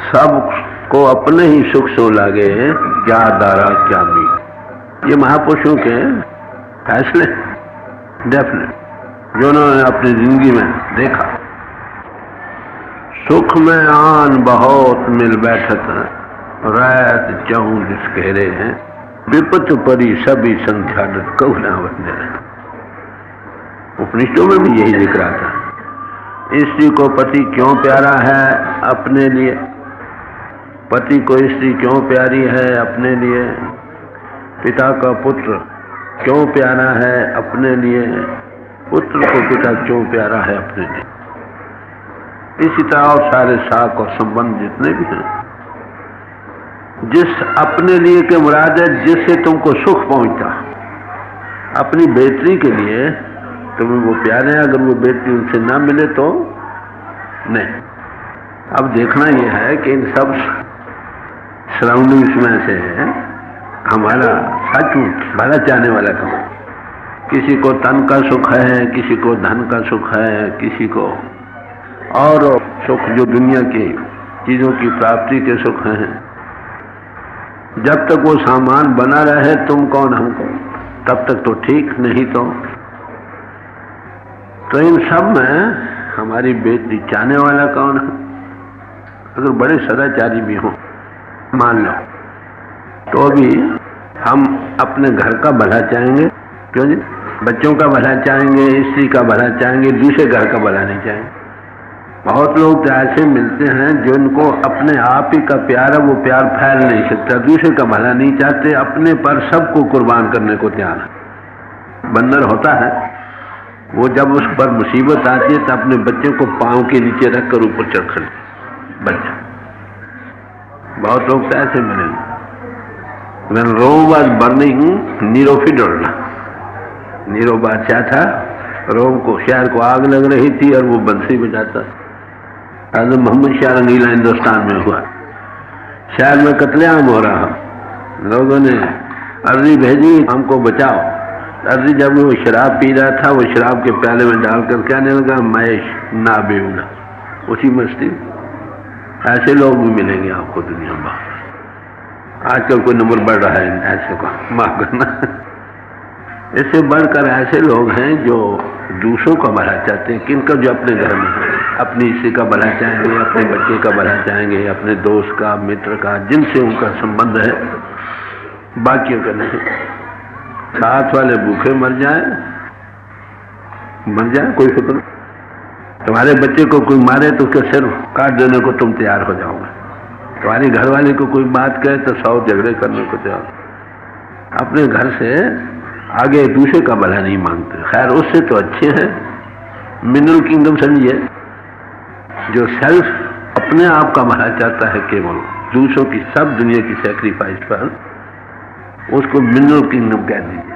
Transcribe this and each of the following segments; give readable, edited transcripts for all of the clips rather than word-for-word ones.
सब को अपने ही सुख सो लागे, क्या दारा क्या मी। ये महापुरुषों के फैसले डेफिनेट जो उन्होंने अपनी जिंदगी में देखा। सुख में आन बहुत मिल बैठत, रात चाहूं जिस कहरे हैं, विपत परी सभी संध्यानत कहू ना बंदे। उपनिषदों में भी यही लिख रहा था। स्त्री को पति क्यों प्यारा है? अपने लिए। पति को स्त्री क्यों प्यारी है? अपने लिए। पिता का पुत्र क्यों प्यारा है? अपने लिए। पुत्र को पिता क्यों प्यारा है? अपने लिए। इसी तरह और सारे साख और संबंध जितने भी हैं, जिस अपने लिए के मुराद है जिससे तुमको सुख पहुंचता। अपनी बेहतरी के लिए तुम्हें वो प्यारे हैं, अगर वो बेहतरी उनसे ना मिले तो नहीं। अब देखना यह है कि इन सब सराउंडिंग्स में से हमारा सचमुच भला चाहने वाला कौन? किसी को तन का सुख है, किसी को धन का सुख है, किसी को और सुख जो दुनिया की चीजों की प्राप्ति के सुख हैं। जब तक वो सामान बना रहे तुम कौन हमको, तब तक तो ठीक, नहीं तो इन सब में हमारी बेटी चाहने वाला कौन है? अगर बड़े सदाचारी भी हों मान लो, तो भी हम अपने घर का भला चाहेंगे, क्यों जी? बच्चों का भला चाहेंगे, स्त्री का भला चाहेंगे, दूसरे घर का भला नहीं चाहेंगे। बहुत लोग ऐसे मिलते हैं जिनको अपने आप ही का प्यार है, वो प्यार फैल नहीं सकता, दूसरे का भला नहीं चाहते, अपने पर सबको कुर्बान करने को तैयार है। बंदर होता है वो जब उस पर मुसीबत आती है तो अपने बच्चे को पांव के नीचे रखकर ऊपर चढ़ कर बच्चा। बहुत लोग तो ऐसे मिलेंगे। When Rome was burning, Nero fiddle, Nero बादशाह था, रोम को शहर को आग लग रही थी और वो बंसी बजाता। आज मोहम्मद शाह रंगीला हिंदुस्तान में हुआ, शहर में कत्लेआम हो रहा, लोगों ने अर्जी भेजी हमको बचाओ। अर्जी जब वो शराब पी रहा था, वो शराब के प्याले में डालकर कहने लगा मैश ना बेउला, उसी मस्ती। ऐसे लोग भी मिलेंगे आपको दुनिया में। आजकल कोई नंबर बढ़ रहा है ऐसे को माफ करना। इससे बढ़कर ऐसे लोग हैं जो दूसरों का भला चाहते हैं। किनका? जो अपने घर में है, अपनी स्त्री का भला चाहेंगे, अपने बच्चे का भला चाहेंगे, अपने दोस्त का, मित्र का, जिनसे उनका संबंध है, बाकियों का नहीं। साथ वाले भूखे मर जाए कोई फिक्र। तुम्हारे बच्चे को कोई मारे तो उसके सिर काट देने को तुम तैयार हो जाओगे। तुम्हारी घरवाली को कोई बात कहे तो 100 झगड़े करने को तैयार। अपने घर से आगे दूसरे का भला नहीं मांगते। खैर उससे तो अच्छे हैं। मिनरल किंगडम समझिए, जो सेल्फ अपने आप का भला चाहता है, केवल दूसरों की सब दुनिया की सैक्रिफाइस पर, उसको मिनरल किंगडम कह दीजिए।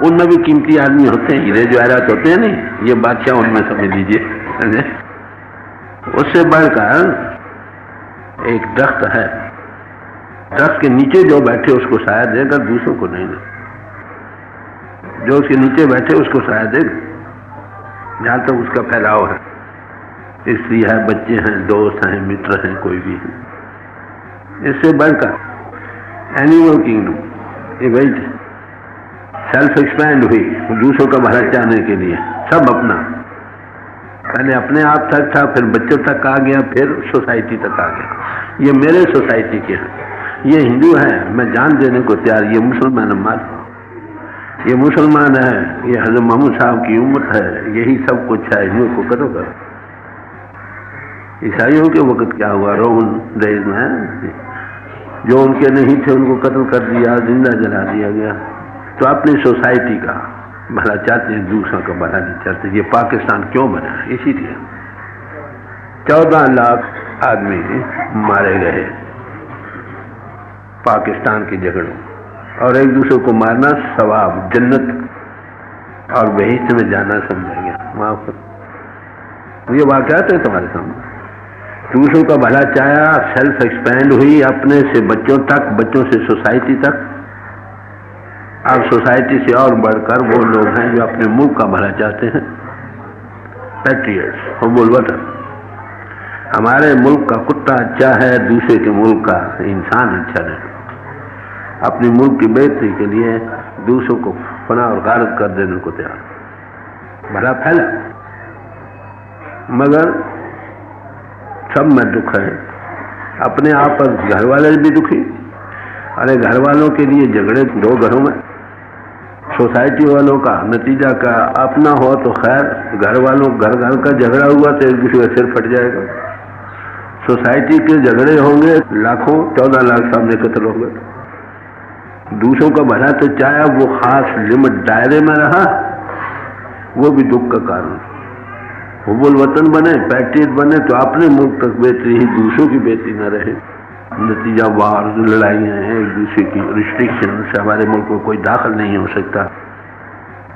उनमें भी कीमती आदमी होते हैं, हीरे जवाहरात होते हैं नहीं, ये बादशाह उनमें समझ लीजिए। उससे बढ़कर एक दरख्त है, दरख्त के नीचे जो बैठे उसको साया देगा, दूसरों को नहीं दे। जो उसके नीचे बैठे उसको साया देगा, जहां तक उसका फैलाव है। स्त्री है, बच्चे हैं, दोस्त हैं, मित्र हैं, कोई भी है। इससे बढ़कर एनिमल किंगडम, ये वही सेल्फ एक्सपैंड हुई दूसरों का भला चाहने के लिए। सब अपना, पहले अपने आप तक था, फिर बच्चों तक आ गया, फिर सोसाइटी तक आ गया। ये मेरे सोसाइटी के हैं, ये हिंदू है, मैं जान देने को तैयार, ये मुसलमान मार, ये मुसलमान है, ये हजरत मोहम्मद साहब की उम्मत है, यही सब कुछ है, हिंदू को करो करो। ईसाइयों के वक्त क्या हुआ? रोमन देश में जो उनके नहीं थे उनको कत्ल कर दिया, जिंदा जला दिया गया। तो अपनी सोसाइटी का भला चाहते हैं, दूसरों का भला नहीं चाहते। ये पाकिस्तान क्यों बना? इसीलिए 14 लाख आदमी मारे गए पाकिस्तान के झगड़ों, और एक दूसरे को मारना सवाब, जन्नत और बहिश्त में जाना समझा गया। माफ करो, ये वाकयात है तुम्हारे सामने। दूसरों का भला चाहा, सेल्फ एक्सपैंड हुई, अपने से बच्चों तक, बच्चों से सोसाइटी तक। अब सोसाइटी से और बढ़कर वो लोग हैं जो अपने मुल्क का भला चाहते हैं, पैट्रियट्स, हुब्बुल वतन। हमारे मुल्क का कुत्ता अच्छा है, दूसरे के मुल्क का इंसान अच्छा नहीं। अपनी मुल्क की बेहतरी के लिए दूसरों को फना और गारत कर देने को तैयार, भला फैला, मगर सब में दुख है। अपने आप पर घर वाले भी दुखी। अरे घर वालों के लिए झगड़े दो घरों में, सोसाइटी वालों का नतीजा का अपना हो तो खैर, घर वालों घर का झगड़ा हुआ तो एक दूसरे का सिर फट जाएगा। सोसाइटी के झगड़े होंगे, लाखों 14 लाख सामने कत्ल हो गए। दूसरों का भला तो चाहे वो खास लिमिट दायरे में रहा, वो भी दुख का कारण। हुबुल वतन बने, पैट्रियट बने तो अपने मुल्क तक बेहतरी ही, दूसरों की बेहतरी न रहे। नतीजा वार, लड़ाइयाँ हैं एक दूसरे की, रिस्ट्रिक्शन से हमारे मुल्क में कोई दाखिल नहीं हो सकता।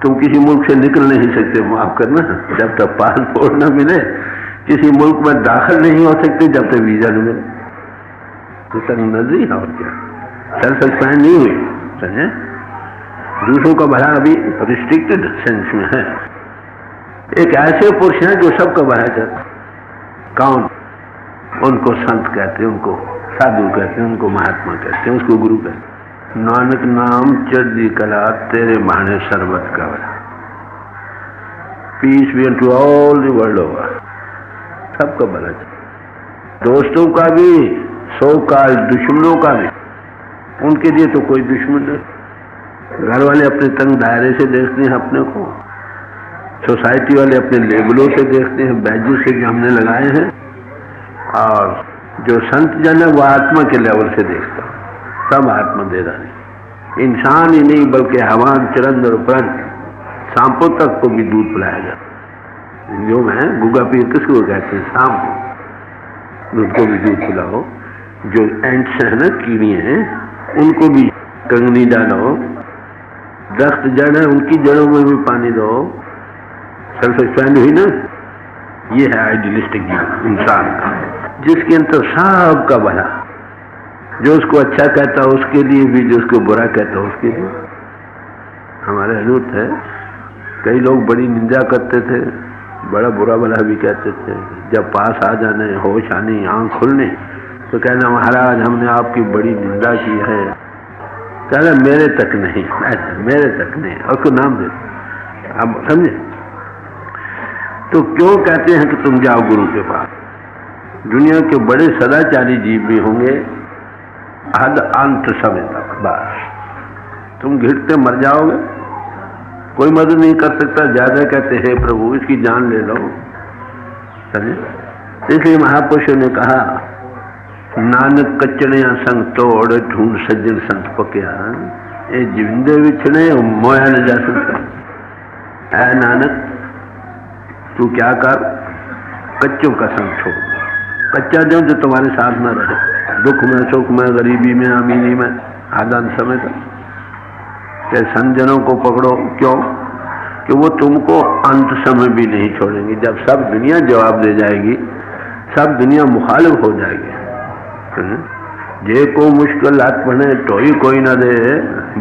तुम किसी मुल्क से निकल नहीं सकते, माफ करना, जब तक पासपोर्ट न मिले किसी मुल्क में दाखिल नहीं हो सकते, जब तक वीजा न मिले। तो तंग नजरी है और क्या, सेल्फ एक्सपैंड नहीं हुई, समझे। दूसरों का भला अभी रिस्ट्रिक्टेड सेंस में है। एक ऐसे पुरुष हैं जो सबका भला चाहते, कौन? उनको संत कहते हैं, उनको साधु कहते हैं, उनको महात्मा कहते हैं, उसको गुरु कहते हैं। नानक नाम चढ़दी कला, तेरे बहाने सरबत का भला। Peace be to all the world over, सबका भला चाहते, दोस्तों का भी, सो काल दुश्मनों का भी। उनके लिए तो कोई दुश्मन नहीं। घर वाले अपने तंग दायरे से देखते हैं अपने को, सोसाइटी वाले अपने लेबलों से देखते हैं, बैजेस से जो हमने लगाए हैं, और जो संत जन है वो आत्मा के लेवल से देखता। सब आत्मा दे रहा नहीं, इंसान ही नहीं बल्कि हवान, चरंद और उपरंत सांपों तक को भी दूध पिलाया जाता। जो मैं गुगा पीर किसको कहते हैं? सांप को, उनको भी दूध पिलाओ। जो एंट्स है ना, कीड़ियाँ हैं, उनको भी कंगनी डालो। दरख्त जड़ है, उनकी जड़ों में भी पानी दो। सेल्फ एक्सपैंड हुई ना। ये है आइडियलिस्टिक जीवन इंसान का, जिसके अंदर सबका भला, जो उसको अच्छा कहता है उसके लिए भी, जो उसको बुरा कहता है उसके लिए। हमारे हजूर है, कई लोग बड़ी निंदा करते थे, बड़ा बुरा भला भी कहते थे। जब पास आ जाने, होश आनी, आंख खुलने, तो कहना महाराज हमने आपकी बड़ी निंदा की है। कहना मेरे तक नहीं, मेरे तक नहीं, और उसको नाम दे। अब समझे? तो क्यों कहते हैं कि तुम जाओ गुरु के पास? दुनिया के बड़े सदाचारी जीव भी होंगे, हद अंत समय तक बस तुम घिरते मर जाओगे, कोई मदद नहीं कर सकता। ज्यादा कहते हैं प्रभु इसकी जान ले लो, समझे। इसलिए महापुरुषों ने कहा, नानक कचड़िया संग तोड़, ढूंढ सज्जन संत पकिया। ये जिंदे बिछड़े मोया न जा सकता। ऐ नानक तू क्या कर, कच्चों का संग छोड़। कच्चा जो तुम्हारे साथ न रहे, दुख में, सुख में, गरीबी में, अमीरी में, आदान समय तक। संजनों को पकड़ो। क्यों? कि वो तुमको अंत समय भी नहीं छोड़ेंगे। जब सब दुनिया जवाब दे जाएगी, सब दुनिया मुखालिफ हो जाएगी। जे को मुश्किल हाथ बने तो ही कोई ना दे।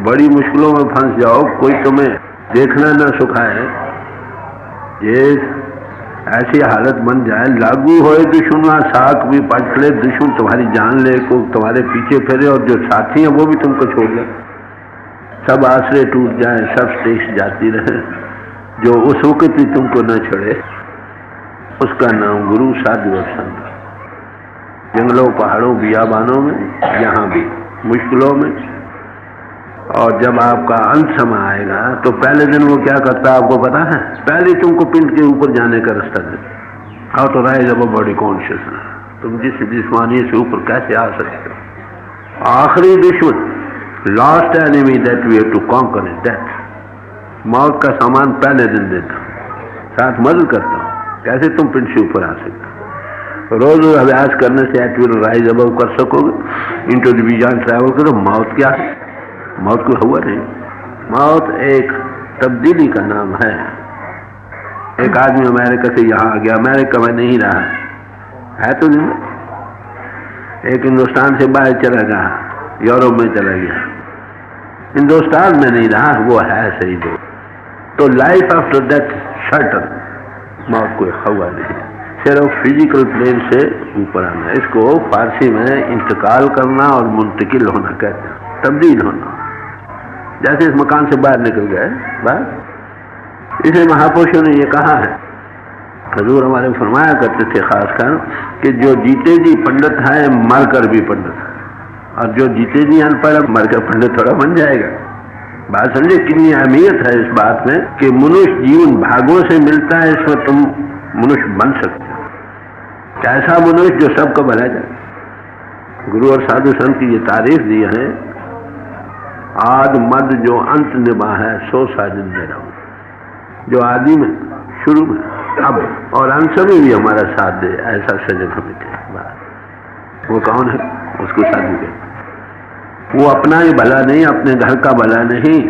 बड़ी मुश्किलों में फंस जाओ, कोई तुम्हें देखना न सुखाए। ये ऐसी हालत बन जाए, लागू होए दुश्मना साख भी पटले, दुश्मन तुम्हारी जान ले को तुम्हारे पीछे फिरे, और जो साथी हैं वो भी तुमको छोड़ दे। सब आश्रय टूट जाए, सब स्टेश जाती रहे, जो उस वक्त भी तुमको न छोड़े, उसका नाम गुरु, साधु और संत। जंगलों, पहाड़ों, बियाबानों में, यहाँ भी मुश्किलों में। और जब आपका अंत समय आएगा तो पहले दिन वो क्या करता है आपको पता है? पहले तुमको पिंड के ऊपर जाने का रास्ता दे। How to rise above body consciousness. तुम जिस जिस्मानी से ऊपर कैसे आ सकते हो? आखिरी दुश्मन, last enemy that we have to conquer is death. मौत का सामान पहले दिन देता, साथ मदद करता हूं, कैसे तुम पिंड से ऊपर आ सकते हो। रोज अभ्यास करने से एट विल राइज अबव कर सकोगे। इनटू द विजन ट्रैवल करो। मौत क्या है? मौत को हुआ नहीं। मौत एक तब्दीली का नाम है। एक आदमी अमेरिका से यहाँ आ गया, अमेरिका में नहीं रहा है तो नहीं। एक हिंदुस्तान से बाहर चला गया, यूरोप में चला गया, हिंदुस्तान में नहीं रहा, वो है सही दो। तो लाइफ आफ्टर डेथ सर्टन, मौत कोई हुआ नहीं। सिर्फ फिजिकल प्लेन से ऊपर आना। इसको फारसी में इंतकाल करना और मुंतकिल होना कहते हैं, तब्दील होना। जैसे इस मकान से बाहर निकल गए, बस इसे महापुरुषों ने ये कहा है। हजूर हमारे फरमाया करते थे खासकर कि जो जीते जी पंडित है मरकर भी पंडित है, और जो जीते जी अनपढ़ मरकर पंडित थोड़ा बन जाएगा। बात समझे कितनी अहमियत है इस बात में कि मनुष्य जीवन भागों से मिलता है, इसमें तुम मनुष्य बन सकते हो। कैसा मनुष्य जो सबको भला जाए। गुरु और साधु संत की ये तारीफ दी है, आद मद जो अंत निभा है सो साजन दे रहा हूं। जो आदि में, शुरू में, अब और अंत में भी हमारा साथ दे, ऐसा सजन हमें चाहिए। वो कौन है? उसको साधु कहते। वो अपना ही भला नहीं, अपने घर का भला नहीं,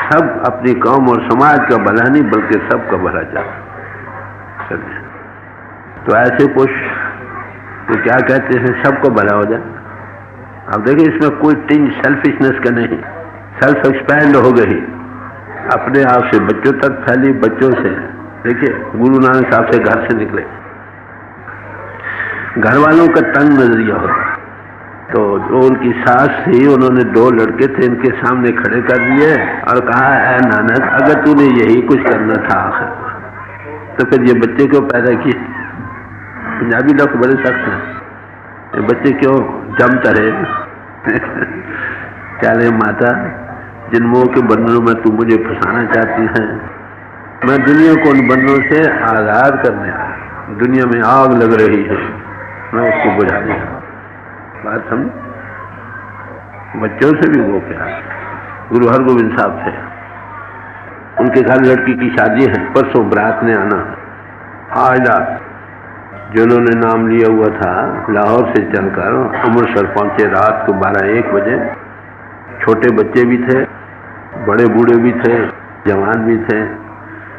सब अपनी कौम और समाज का भला नहीं बल्कि सबका भला चाहते। तो ऐसे पुरुष तो क्या कहते हैं, सबको भला हो जाए। अब देखिए इसमें कोई टिंज सेल्फिशनेस का नहीं, सेल्फ एक्सपैंड हो गई, अपने आप से बच्चों तक फैली, बच्चों से देखिए गुरु नानक साहब से घर से निकले, घर वालों का तंग नजरिया होता। तो जो उनकी सास थी, उन्होंने 2 लड़के थे इनके सामने खड़े कर दिए और कहा, ऐ नानक अगर तूने यही कुछ करना था तो फिर ये बच्चे क्यों पैदा किए? पंजाबी लोग बड़े सख्त हैं, ये बच्चे क्यों जमता रहे? क्या ले माता, जिन मोह के बंधनों में तू मुझे फंसाना चाहती है, मैं दुनिया को उन बंधनों से आजाद करने आया। दुनिया में आग लग रही है, मैं उसको बुझाने आया। बात समझ? बच्चों से भी वो क्या, गुरु हरगोविंद साहब थे, उनके घर लड़की की शादी है, परसों बारात ने आना। आज रात जिन्होंने नाम लिया हुआ था लाहौर से चलकर अमृतसर पहुंचे रात को 12-1 बजे। छोटे बच्चे भी थे, बड़े बूढ़े भी थे, जवान भी थे।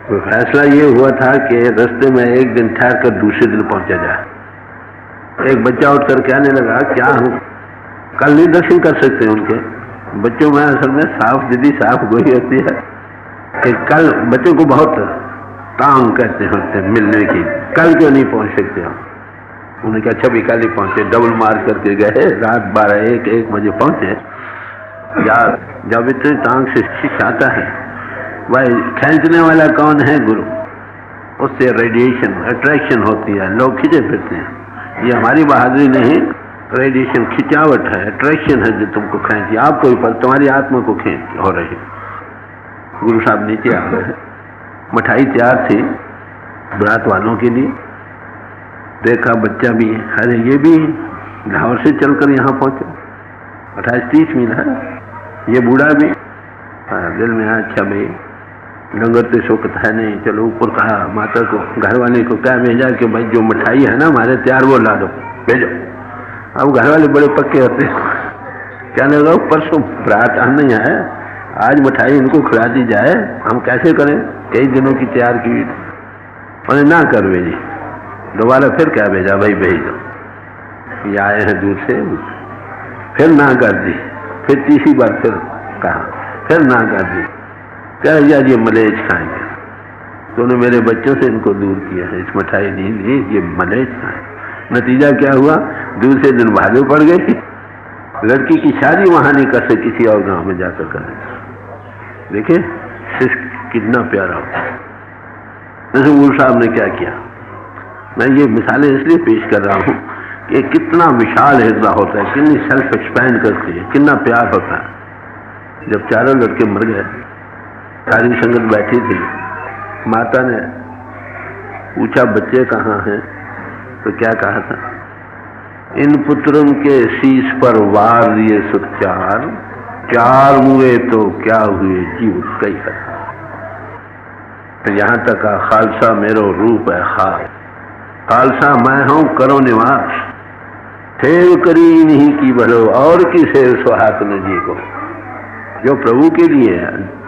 तो फैसला ये हुआ था कि रास्ते में एक दिन ठहर कर दूसरे दिन पहुंचा जाए। एक बच्चा उठकर कहने लगा, क्या हम कल नहीं दर्शन कर सकते उनके? बच्चों में असल में साफ दीदी साफ गोई होती है कि कल बच्चों को बहुत तांग कहते होते मिलने की, कल क्यों नहीं पहुंच सकते हम? उन्होंने कहा अच्छा भी कल ही पहुंचे। डबल मार्च करके गए, रात 12-1 बजे पहुंचे। यार जब इतने तांग से शिक्षा आता है, भाई खींचने वाला कौन है? गुरु। उससे रेडिएशन अट्रैक्शन होती है, लोग खींचे फिरते हैं। ये हमारी बहादुरी नहीं, रेडिएशन खिंचावट है, अट्रैक्शन है जो तुमको खींची, आपको भी पर तुम्हारी आत्मा को खींच हो रही। गुरु साहब नीचे आ गए, मिठाई तैयार थी बारात वालों के लिए। देखा बच्चा भी, अरे ये भी लाहौर से चलकर यहाँ पहुंचे, 28-30 मील है। ये बूढ़ा भी, दिल में अच्छा भाई लंगर तो शौकत है नहीं, चलो ऊपर कहा माता को, घर वाले को क्या भेजा कि भाई जो मिठाई है ना हमारे तैयार वो ला दो, भेजो। अब घर वाले बड़े पक्के होते, क्या लगा परसों बारात आना है, आज मिठाई इनको खिला दी जाए, हम कैसे करें? कई दिनों की तैयार की। उन्हें ना कर भेजी, दोबारा फिर क्या भेजा, भाई भेज दो। ये आए हैं दूर से, फिर ना कर दी, फिर तीसरी बार फिर कहा, फिर ना कर दी। क्या यार ये मलेज खाएंगे, तो उन्होंने मेरे बच्चों से इनको दूर किया है, इस मिठाई नहीं ली, ये मलेज खाए। नतीजा क्या हुआ, दूसरे दिन भागे पड़ गई, लड़की की शादी वहां नहीं कर सके, किसी और गांव में जाकर करें। देखिए शिष्ट कितना प्यारा होता है। जैसे गुरु साहब ने क्या किया, मैं ये मिसालें इसलिए पेश कर रहा हूँ कि कितना विशाल हृदय होता है, कितनी सेल्फ एक्सपैंड करती है, कितना प्यार होता है। जब चारों लड़के मर गए, सारी संगत बैठी थी, माता ने पूछा बच्चे कहाँ हैं? तो क्या कहा था, इन पुत्रन के शीश पर वार दिए सुचार, 4 हुए तो क्या हुए जीव कई है। तो यहाँ तक का खालसा मेरो रूप है खाल, खालसा मैं हूं करो निवास, सेव करी नहीं की भलो और की सेव सुहात न जी को। जो प्रभु के लिए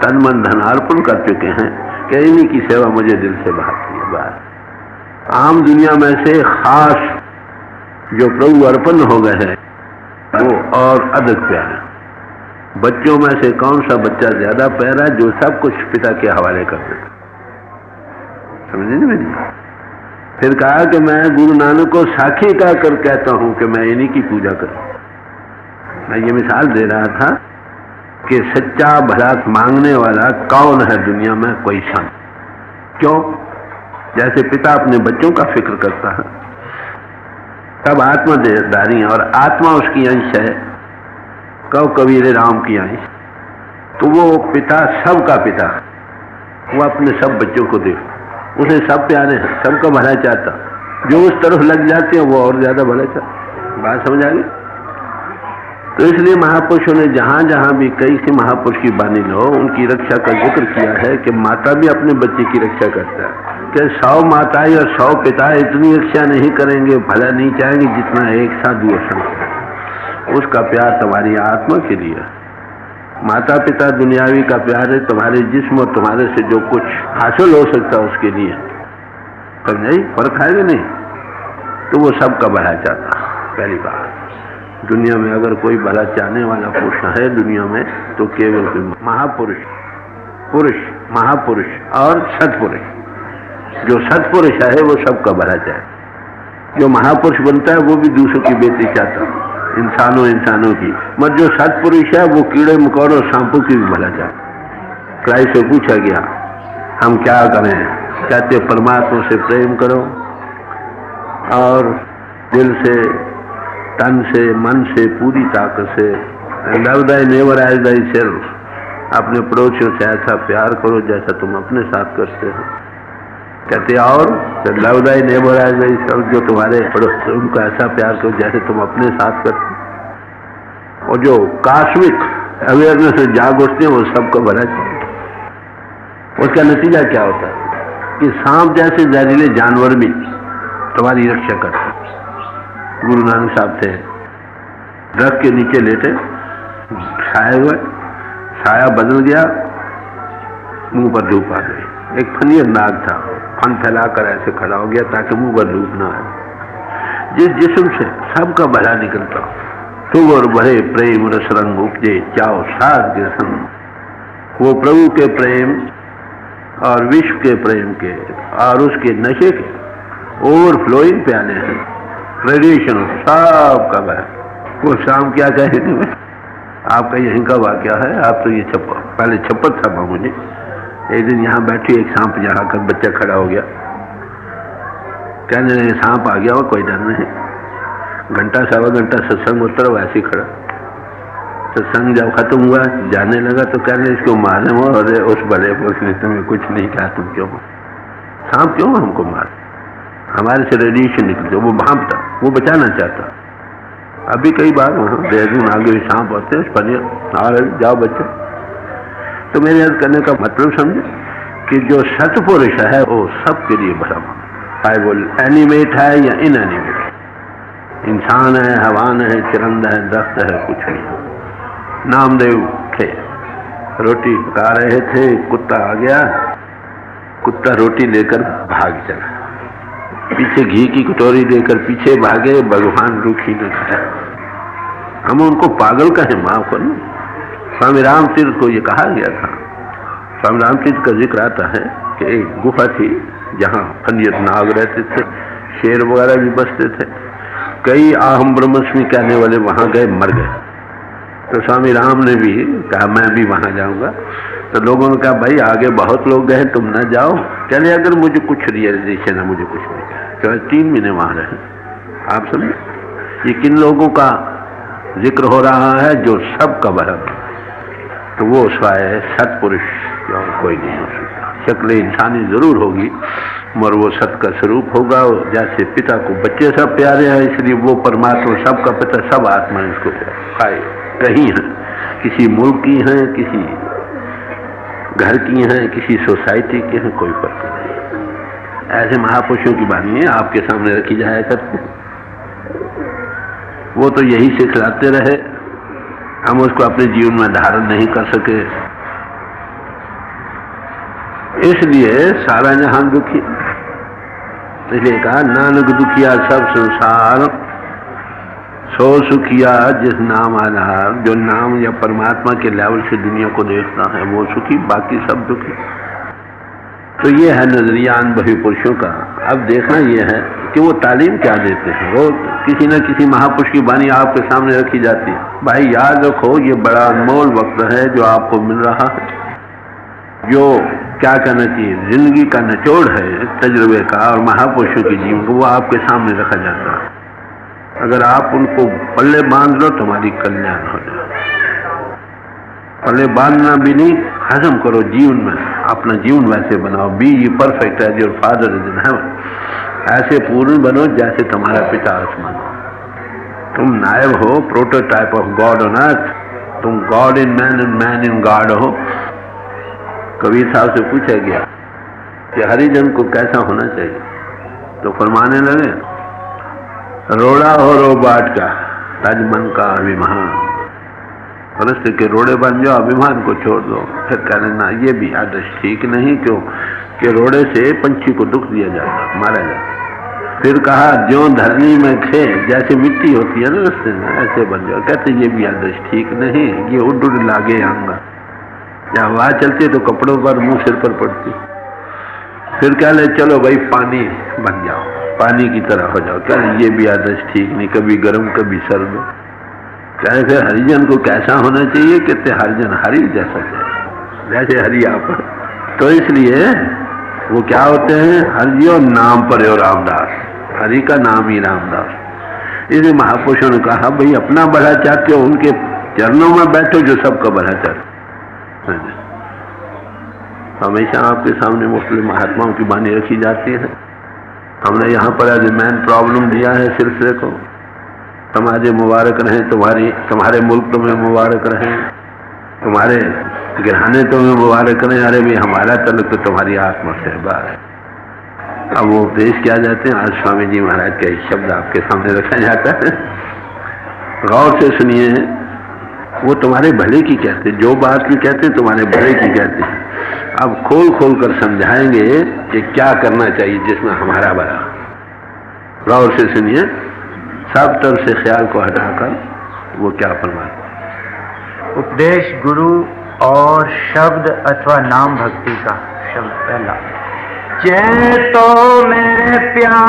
तन मन धन अर्पण कर चुके हैं, कि इन्हीं की सेवा मुझे दिल से भाती है। बात आम दुनिया में से खास जो प्रभु अर्पण हो गए हैं वो और अधिक प्यारे। बच्चों में से कौन सा बच्चा ज्यादा प्यारा, जो सब कुछ पिता के हवाले कर देता? समझे ना मेरी? फिर कहा कि मैं गुरु नानक को साक्षी का कर कहता हूं कि मैं इन्हीं की पूजा करूं। मैं ये मिसाल दे रहा था कि सच्चा भला मांगने वाला कौन है दुनिया में? कोई संत। क्यों? जैसे पिता अपने बच्चों का फिक्र करता है, तब आत्मदारी और आत्मा उसकी अंश है, कौ कबीर राम की अंश, तो वो पिता सबका पिता, वो अपने सब बच्चों को देखता, उसे सब प्यारे हैं, सबका भला चाहता। जो उस तरफ लग जाते हैं वो और ज्यादा भला चाहता। बात समझ आ गई? तो इसलिए महापुरुषों ने जहां जहां भी कई से महापुरुष की बानी लो, उनकी रक्षा का जिक्र किया है कि माता भी अपने बच्चे की रक्षा करता है। कि 100 माताएं और 100 पिता इतनी रक्षा नहीं करेंगे, भला नहीं चाहेंगे जितना एक साधु और संत। उसका प्यार तुम्हारी आत्मा के लिए। माता पिता दुनियावी का प्यार है, तुम्हारे जिस्म और तुम्हारे से जो कुछ हासिल हो सकता है उसके लिए। समझाई? फर्क है कि नहीं? तो वो सबका भला चाहता। पहली बात, दुनिया में अगर कोई भला चाहने वाला पुरुष है दुनिया में, तो केवल कोई महापुरुष, पुरुष, महापुरुष और सत्पुरुष। जो सत्पुरुष है वो सबका भला चाहे। जो महापुरुष बनता है वो भी दूसरों की बेटी चाहता, इंसानों की। मगर जो सत्पुरुष है वो कीड़े मकोड़ों सांपों की भी भला चाहता। क्राइस्ट से पूछा गया हम क्या करें? कहते परमात्मा से प्रेम करो और दिल से, तन से, मन से, पूरी ताकत से। Love thy neighbour as thyself. अपने पड़ोसियों से ऐसा प्यार करो जैसा तुम अपने साथ करते हो। कहते और love thy neighbour as thyself, जो तुम्हारे पड़ोस उनको ऐसा प्यार करो जैसे तुम अपने साथ करते हो। और जो कॉस्मिक अवेयरनेस से जाग उठते हैं वो सबको भला चाहिए। उसका नतीजा क्या होता है कि सांप जैसे जहरीले जानवर भी तुम्हारी रक्षा करते हैं। गुरु नानक साहब थे, दरख्त के नीचे लेटे, छाए हुए, छाया बदल गया, मुंह पर धूप आ गई। एक फनीर नाग था, फन फैलाकर ऐसे खड़ा हो गया ताकि मुंह पर धूप ना आए। जिस जिस्म से सबका भला निकलता, तुम और बड़े प्रेम रस रंग उपजे चाओ साध के संग। वो प्रभु के प्रेम और विश्व के प्रेम के और उसके नशे के ओवरफ्लोइंग प्याले हैं। रेडिएशन सबका भला। वो शाम क्या कहेंगे? आपका यहीं का वाक्य है। आप तो ये पहले छप्पत था मुझे। एक दिन यहाँ बैठी एक सांप यहाँ कर बच्चा खड़ा हो गया, कहने लगे सांप आ गया और कोई डर नहीं। घंटा सवा घंटा सत्संग उत्तर वैसे खड़ा। सत्संग जब खत्म हुआ जाने लगा तो कहने इसको मारे हो, और उस बड़े पुरुष ने तुम्हें कुछ नहीं कहा, तुम क्यों सांप क्यों हमको मार? हमारे से रेडिएशन निकलते। वो भांपता, वो बचाना चाहता। अभी कई बार वहाँ देहरादून आगे भी सांप होते हैं, उस पर आ रहे जाओ बच्चों। तो मेरे याद करने का मतलब समझे कि जो सत्पुरुष है वो सबके लिए भला, चाहे वो एनिमेट है या इनएनिमेट, इंसान है, हैवान है, चिरंद है, दस्त है, कुछ नहीं। नामदेव थे, रोटी पका रहे थे, कुत्ता आ गया, कुत्ता रोटी लेकर भाग चला। पीछे घी की कटोरी देकर पीछे भागे, भगवान रुखी न खाया। हम उनको पागल कहें, माफ करो। स्वामी राम तीर्थ को ये कहा गया था। स्वामी राम तीर्थ का जिक्र आता है कि एक गुफा थी जहाँ फनियत नाग रहते थे, शेर वगैरह भी बसते थे। कई आहम ब्रह्मस्मि कहने वाले वहां गए, मर गए। तो स्वामी राम ने भी कहा मैं भी वहां जाऊंगा। तो लोगों ने कहा भाई आगे बहुत लोग गए, तुम न जाओ। चले अगर मुझे कुछ रियलाइजेशन है, मुझे कुछ नहीं। तो 3 महीने वहां रहे। आप समझे ये किन लोगों का जिक्र हो रहा है? जो सबका भला। तो वो स्वाय सत्पुरुष कोई नहीं हो सकता। शक्ल इंसानी जरूर होगी मगर वो सत का स्वरूप होगा। जैसे पिता को बच्चे सब प्यारे हैं, इसलिए वो परमात्मा सबका पिता, सब आत्मा इसको पाए। कहीं हैं, किसी मुल्क की हैं, किसी घर की हैं, किसी सोसाइटी की हैं, कोई फर्क नहीं। ऐसे महापुरुषों की वाणी है आपके सामने रखी जाया करते। वो तो यही सिखलाते रहे, हम उसको अपने जीवन में धारण नहीं कर सके। इसलिए सारा जहां दुखी। इसलिए कहा नानक दुखिया सब संसार, सो सुखिया जिस नाम आधार। जो नाम या परमात्मा के लेवल से दुनिया को देखता है वो सुखी, बाकी सब दुखी। तो ये है नजरिया अनुभवी पुरुषों का। अब देखना यह है कि वो तालीम क्या देते हैं। रोज किसी न किसी महापुरुष की वाणी आपके सामने रखी जाती है, भाई याद रखो ये बड़ा अनमोल वक्त है जो आपको मिल रहा है, जो क्या कहना चाहिए जिंदगी का निचोड़ है तजुर्बे का और महापुरुषों के जीवन को, वो आपके सामने रखा जाता है। अगर आप उनको पल्ले बांध लो तुम्हारी कल्याण हो जाए। पल्ले बांधना भी नहीं, हजम करो जीवन में, अपना जीवन वैसे बनाओ। Be ye perfect as your father is in heaven, ऐसे पूर्ण बनो जैसे तुम्हारा पिता आसमान। तुम नायब हो, prototype of God on earth. तुम God in man and man in God हो। कबीर साहब से पूछा गया कि हरिजन को कैसा होना चाहिए, तो फरमाने लगे रोड़ा हो रो बाट का तज मन का अभिमान। मनुष्य के रोड़े बन जाओ, अभिमान को छोड़ दो। फिर कहने ना ये भी आदर्श ठीक नहीं, क्यों कि रोड़े से पंछी को दुख दिया जाता, मारा जाता। फिर कहा ज्यों धरनी में खे, जैसे मिट्टी होती है ना रस्ते में, ऐसे बन जाओ। कहते ये भी आदर्श ठीक नहीं, ये उड़ उड़ लागे आंगा, या हवा चलती तो कपड़ों पर मुंह सिर पर पड़ती। फिर कह ले चलो भाई पानी बन जाओ, पानी की तरह हो जाओ। क्या ये भी आदर्श ठीक नहीं, कभी गर्म कभी सर्द। कहे फिर हरिजन को कैसा होना चाहिए, कहते हरिजन हरि जैसा चाहिए, जैसे हरि आप। तो इसलिए वो क्या होते हैं, हरियो नाम पर हो रामदास, हरि का नाम ही रामदास। इसलिए महापुरुषों ने कहा भाई अपना भला चाहते हो, उनके चरणों में बैठो जो सबका भला चाहते। हमेशा आपके सामने मुस्लिम महात्माओं की वाणी रखी जाती है। हमने यहाँ पर एज मैन प्रॉब्लम दिया है सिलसिले को। समाज मुबारक रहें तुम्हारी, तुम्हारे मुल्क तुम्हें मुबारक रहें, तुम्हारे गिरहाने तुम्हें मुबारक रहें। अरे भाई हमारा तल्लुक तो तुम्हारी आत्मा से बात है। अब वो उपदेश किया जाते हैं। आज स्वामी जी महाराज का एक शब्द आपके सामने रखा जाता है, गौर से सुनिए। वो तुम्हारे भले की कहते, जो बात भी कहते तुम्हारे भले की कहते हैं। अब खोल खोल कर समझाएंगे कि क्या करना चाहिए जिसमें हमारा भला। गौर से सुनिए, सब तरफ से ख्याल को हटाकर वो क्या फरमाते। उपदेश गुरु और शब्द अथवा नाम भक्ति का शब्द पहला। चेतो मेरे प्यारे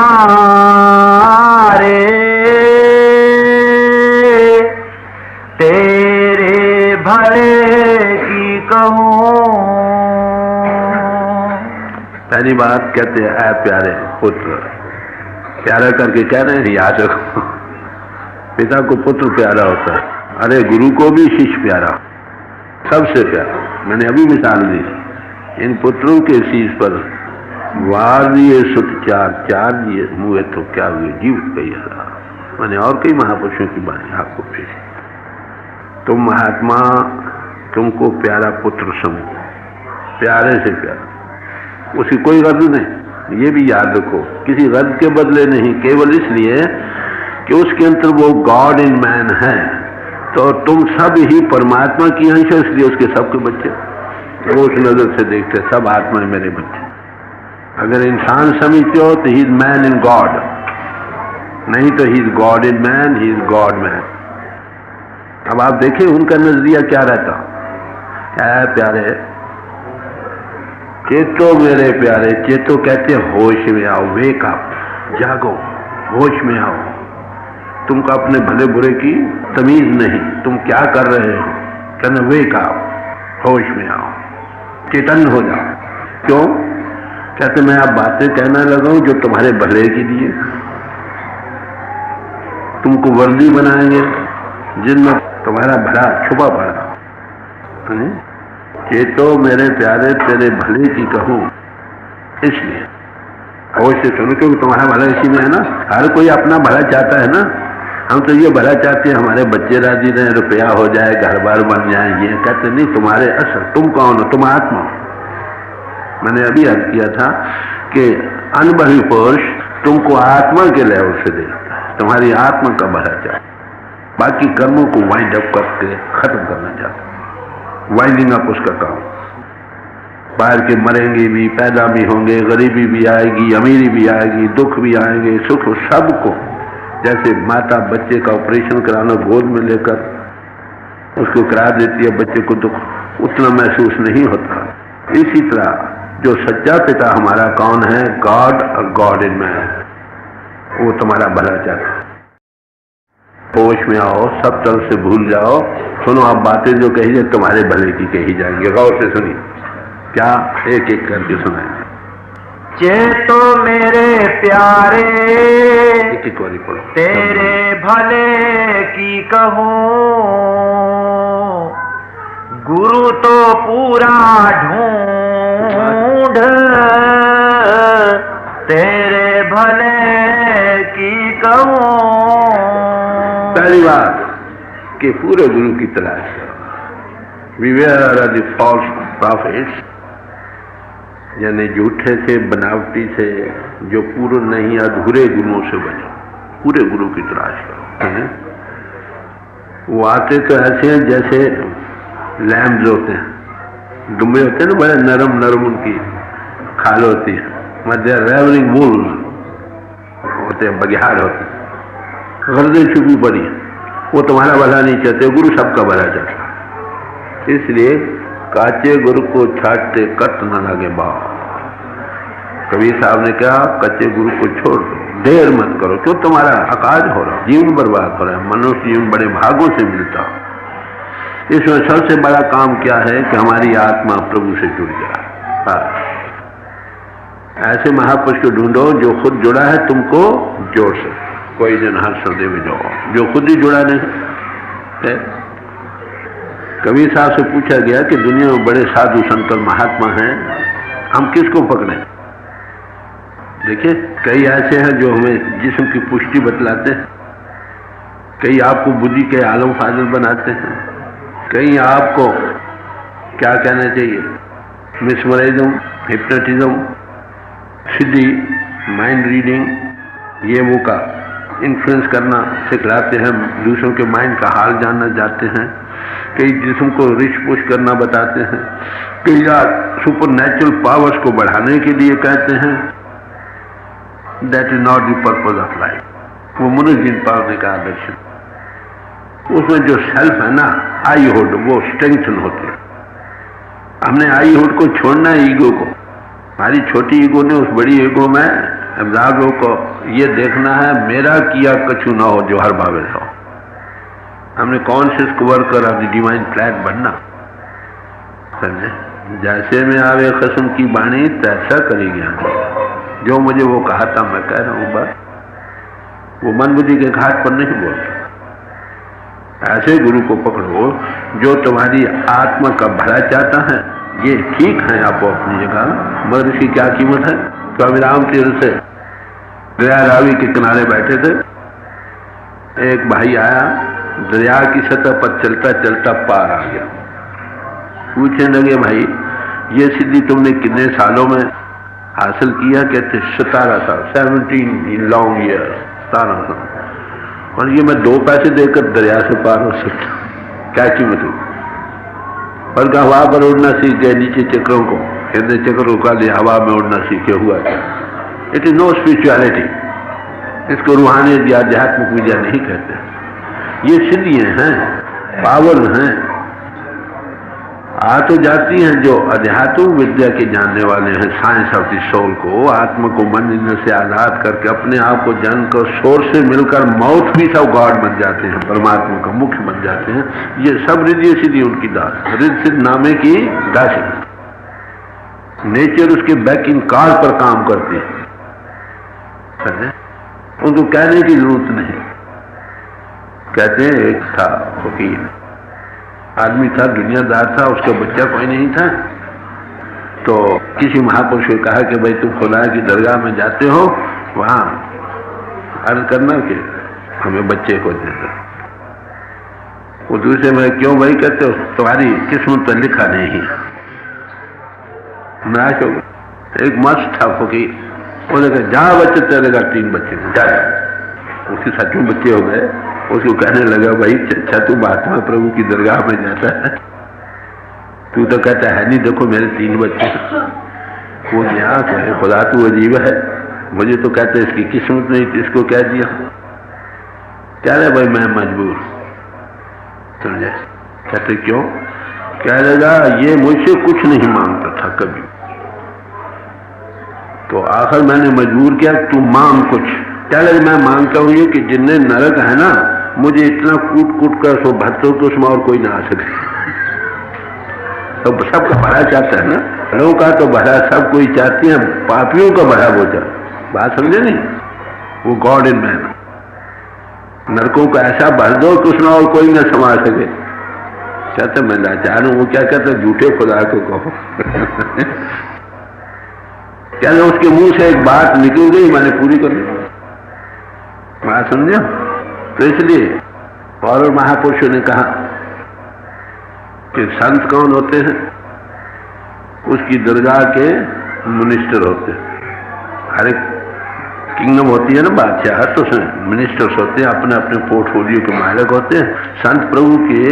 तेरे भले की कहूँ। पहली बात कहते हैं ऐ प्यारे पुत्र, प्यारा करके कह रहे हैं याद रखो। पिता को पुत्र प्यारा होता है, अरे गुरु को भी शिष्य प्यारा, सबसे प्यारा। मैंने अभी मिसाल दी, इन पुत्रों के शीश पर वार दिए सुत चार, चार दिए मुए तो क्या हुए जीवित कई हजार। मैंने और कई महापुरुषों की बातें आपको पेश। तुम महात्मा तुमको प्यारा पुत्र समझो, प्यारे से प्यारा, उसकी कोई गर्ज नहीं। ये भी याद रखो, किसी गर्ज के बदले नहीं, केवल इसलिए कि उसके अंदर वो गॉड इन मैन है। तो तुम सब ही परमात्मा की अंश हो, इसलिए उसके सबके बच्चे वो उस नजर से देखते, सब आत्मा मेरे बच्चे। अगर इंसान समझते हो तो he is man in God, नहीं तो he is God in man, he is God man. अब आप देखिए उनका नजरिया क्या रहता है। प्यारे चेतो मेरे प्यारे, चेतो कहते होश में आओ, वेक अप, जागो, होश में आओ। तुमको अपने भले बुरे की तमीज नहीं, तुम क्या कर रहे हो। कहना वेक अप, होश में आओ, चेतन हो जाओ। क्यों कहते मैं आप बातें कहना लगा हूं जो तुम्हारे भले के लिए, तुमको वर्दी बनाएंगे जिनमें तुम्हारा भला छुपा पड़ा। चेतो मेरे प्यारे तेरे भले की कहूं, इसलिए होश से सुनो, क्योंकि तुम्हारा भला इसी में है ना। हर कोई अपना भला चाहता है ना। हम तो ये भला चाहते हैं हमारे बच्चे राजी रहे, रुपया हो जाए, घर बार बन जाए। ये कहते नहीं, तुम्हारे असल तुम कौन हो, तुम आत्मा हो। मैंने अभी अर्ज किया था कि अनुभवी पुरुष तुमको आत्मा के लेवल से देखता है, तुम्हारी आत्मा का भला चाहता, बाकी कर्मों को वाइंड अप करके खत्म करना चाहता। वाइंडिंग अप उसका काम। बाहर के मरेंगे भी, पैदा भी होंगे, गरीबी भी आएगी, अमीरी भी आएगी, दुख भी आएंगे, सुख, सबको। जैसे माता बच्चे का ऑपरेशन कराना गोद में लेकर उसको करा देती है, बच्चे को दुख उतना महसूस नहीं होता। इसी तरह जो सच्चा पिता हमारा कौन है, गॉड और गॉड इन मैन, वो तुम्हारा भला चाहता है। होश में आओ, सब तरफ से भूल जाओ, सुनो आप बातें जो कही जाए तुम्हारे भले की कही जाएंगे। गौर से सुनिए, क्या एक एक करके सुनाएंगे। चेतो मेरे प्यारे एक एक बारी पढ़ो। तेरे भले की कहूँ, गुरु तो पूरा ढूंढ, तेरे भले की कहूँ। पहली बात कि पूरे गुरु की तलाश करो। Beware of the false prophets, यानी झूठे से, बनावटी से, जो पूर्ण नहीं, अधूरे गुरुओं से बचो। पूरे गुरु की तलाश करो। वो आते तो ऐसे हैं जैसे लैम्स होते हैं, डुम्बे होते हैं ना, बड़े नरम नरम उनकी खाल होती है, मध्य रेवरिंग वूल होते हैं, बघियाड़ होते हैं, गर्दे छुपी पड़ी है। वो तुम्हारा भला नहीं चाहते, गुरु सबका भला चाहता है। इसलिए काचे गुरु को छाटते कट न लगे बाव। कबीर साहब ने कहा कच्चे गुरु को छोड़ दो, देर मत करो, क्यों तुम्हारा अकाज हो रहा, जीवन बर्बाद हो रहा है। मनुष्य जीवन बड़े भागों से मिलता। इसमें सबसे बड़ा काम क्या है कि हमारी आत्मा प्रभु से जुड़ जाए। ऐसे महापुरुष को ढूंढो जो खुद जुड़ा है, तुमको जोड़ सके। कोई जन हर सौदे में जाओ जो खुद ही जुड़ा नहीं है। कबीर साहब से पूछा गया कि दुनिया में बड़े साधु संत और महात्मा हैं, हम किसको पकड़ें? देखिए, कई ऐसे हैं जो हमें जिस्म की पुष्टि बतलाते हैं, कई आपको बुद्धि के आलम फाजिल बनाते हैं, कई आपको क्या कहना चाहिए, मिसमराइज्म, हिप्नोटिज्म, सिद्धि, माइंड रीडिंग, ये वो का इन्फ्लुएंस करना सिखलाते हैं, दूसरों के माइंड का हाल जानना चाहते हैं। कई जिस्म को रिच पुश करना बताते हैं, कई सुपर नेचुरल पावर्स को बढ़ाने के लिए कहते हैं। That is not the purpose of life. वो मुनिजिन पावर ने कहा दर्शन, उसमें जो सेल्फ है ना, आई हुड, वो स्ट्रेंथन होती है। हमने आई हुड को छोड़ना है, ईगो को। हमारी छोटी ईगो ने उस बड़ी ईगो में एब्जॉर्ब को ये देखना है मेरा किया कछु ना हो जो हर भावे हो। हमने conscious worker of the divine plan बनना, समझे? जैसे में आवे कसम की बाणी तैसा करेगी हम। जो मुझे वो कहा था मैं कह रहा हूँ, बस वो मन बुद्धि के घाट पर नहीं बोलता। ऐसे गुरु को पकड़ो जो तुम्हारी आत्मा का भला चाहता है। ये ठीक है आप अपनी जगह, मगर इसकी क्या कीमत है? स्वामी राम तीर्थ से दरिया रावी के किनारे बैठे थे, एक भाई आया, दरिया की सतह पर चलता चलता पार आ गया। पूछने लगे, भाई ये सिद्धि तुमने कितने सालों में हासिल किया? कहते 17 साल, 17 लॉन्ग ईयर, 17 साल। और ये मैं 2 पैसे देकर दरिया से पार हो सकता, क्या कीमत हो? और का हवा पर उड़ना सीख गए, नीचे चक्रों को, कहते चक्रों का लिए हवा में उड़ना सीखे हुआ क्या? It is no spirituality. इसको रूहानियत या आध्यात्मिक विद्या नहीं कहते। ये सिद्धियां हैं, पावर हैं, आ तो जाती हैं जो अध्यात्मिक विद्या के जानने वाले हैं, साइंस ऑफ द सोल को, आत्मा को मन इंद्र से आजाद करके अपने आप को जानकर सोर से मिलकर माउथ पीस ऑफ गॉड बन जाते हैं, परमात्मा का मुख्य बन जाते हैं। ये सब रिद्धि सिद्धि उनकी दास, रिद्ध सिद्ध नामे की दासी। नेचर उसके बैक इन कॉल पर काम करती है, उनको कहने की जरूरत नहीं। कहते हैं एक था फकीर आदमी था, दुनियादार था, उसका बच्चा कोई नहीं था, तो किसी महापुरुष को कहा कि भाई तुम खुदा की दरगाह में जाते हो, वहां अर्ज करना कि हमें बच्चे को दे दो। वो दूसरे में क्यों भाई? कहते हो तुम्हारी किस्मत पर लिखा नहीं। नाश हो गया। एक मस्त था फकीर, उसने कहा जा बच्चे तेरे का 3 बच्चे जा। उसके सचमुच बच्चे हो गए। उसको कहने लगा भाई अच्छा तू महात्मा प्रभु की दरगाह में जाता है, तू तो कहता है नहीं, देखो मेरे 3 बच्चे। वो क्या कहे, खुदा तू अजीब है, मुझे तो कहते इसकी किस्मत नहीं थी, इसको कह दिया। कह रहे भाई मैं मजबूर, समझे? कहते क्यों? कह लगा ये मुझसे कुछ नहीं मांगता था कभी, तो आखिर मैंने मजबूर किया, तू मांग कुछ। क्या लगे मैं मांगता हूँ ये कि जिन्हें नरक है ना, मुझे इतना कूट कूट कर सो भरते हो तो उसमें और कोई ना आ सके। तो सबका भला चाहता है ना, लोगों का तो भला सब कोई चाहती है, पापियों का भला वो चाहता। बात समझे नहीं? वो गॉड इन मैन। नरकों को ऐसा भर दो कि उसमें और कोई ना समा सके। कहते मैं लाचार हूं। वो क्या कहते झूठे खुदा को कहो। क्या उसके मुंह से एक बात निकल गई, मैंने पूरी कर दी। बात समझो? तो इसलिए और महापुरुषों ने कहा कि संत कौन होते हैं? उसकी दरगाह के मिनिस्टर होते हैं। हर एक किंगडम होती है ना बादशाह, तो उसमें मिनिस्टर्स होते हैं, अपने अपने पोर्टफोलियो के मालिक होते हैं। संत प्रभु के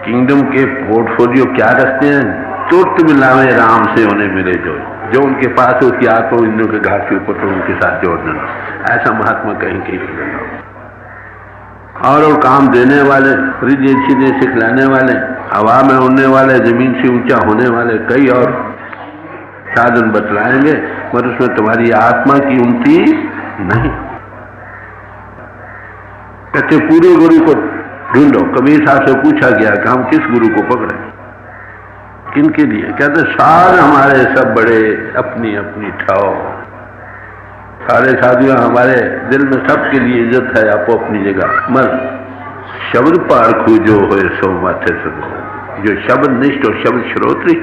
किंगडम के पोर्टफोलियो क्या रखते हैं? तुरंत मिलावे राम से उन्हें मिले जो उनके पास है उसकी आत्मा इंद्रों के घाट के ऊपर तो उनके साथ जोड़ देना। ऐसा महात्मा कहीं कहीं और काम देने वाले, रिद्धि सीधे सिखलाने वाले, हवा में उड़ने वाले, जमीन से ऊंचा होने वाले कई और साधन बतलाएंगे, पर उसमें तुम्हारी आत्मा की उन्नति नहीं। कहते पूरे गुरु को ढूंढो। कबीर साहब से पूछा गया कि हम किस गुरु को पकड़े, किन के लिए? कहते सारे हमारे सब बड़े अपनी अपनी ठाव, सारे साधुआ हमारे दिल में सबके लिए इज्जत है, आपको अपनी जगह। मर शब्द पारखू जो हो सो माथे सुनो, जो शब्द निष्ठ और शब्द श्रोत्री,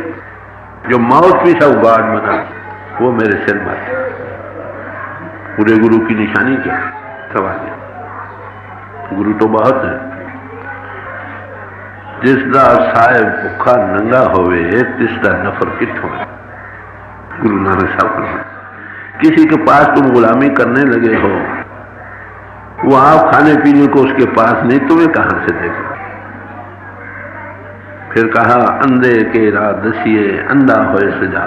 जो माउथ भी सब गार्ड बना, वो मेरे सिर माथे। पूरे गुरु की निशानी क्या? सवाल है। गुरु तो बहुत है। जिसदा साहेब भुखा नंगा होवे, तिसदा नफर कित होवे। गुरु नानक साहब ने किसी के पास तुम गुलामी करने लगे हो, वो आप खाने पीने को उसके पास नहीं, तुम्हें कहां से देगा? फिर कहा अंधे के राह दसिए, अंधा होए सुजा,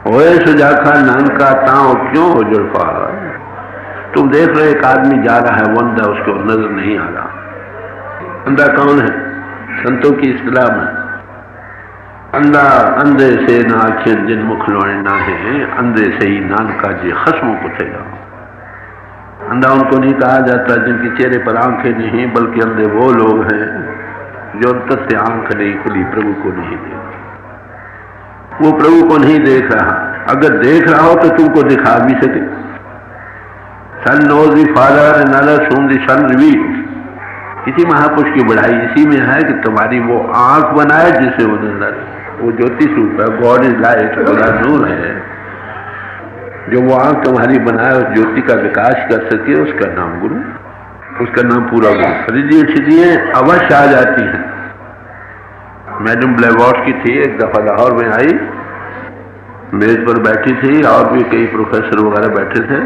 होए सुजा खा नानका ताओ क्यों हो जुल्फा। तुम देख रहे एक आदमी जा रहा है, वो अंधा, उसको नजर नहीं आ रहा। अंधा कौन है? संतों की इस्तिलाह में अंधा अंधे से ना आखिन जिन मुख लोने ना है, अंधे से ही नानका जी खस्मों को थे। अंधा उनको नहीं कहा जाता जिनके चेहरे पर आंखें नहीं, बल्कि अंधे वो लोग हैं जो अंतर से आंख नहीं खुली, प्रभु को नहीं देख, वो प्रभु को नहीं देख रहा। अगर देख रहा हो तो तुमको दिखा भी सके। सन नोज दी फादर नलर सुन दी सन रिवील। किसी महापुरुष की बढ़ाई इसी में है कि तुम्हारी वो आंख बनाए जिसे वो नजर, वो ज्योति स्वरूप है, गॉड इज लाइट, बड़ा नूर है। जो वो आंख तुम्हारी बनाए उस ज्योति का विकास कर सके, उसका नाम गुरु, उसका नाम पूरा गुरु। रिद्धि सिद्धियां अवश्य आ जाती हैं। मैडम ब्लेवॉर्ड्स की थी, एक दफा लाहौर में आई, मेज पर बैठी थी और भी कई प्रोफेसर वगैरह बैठे थे।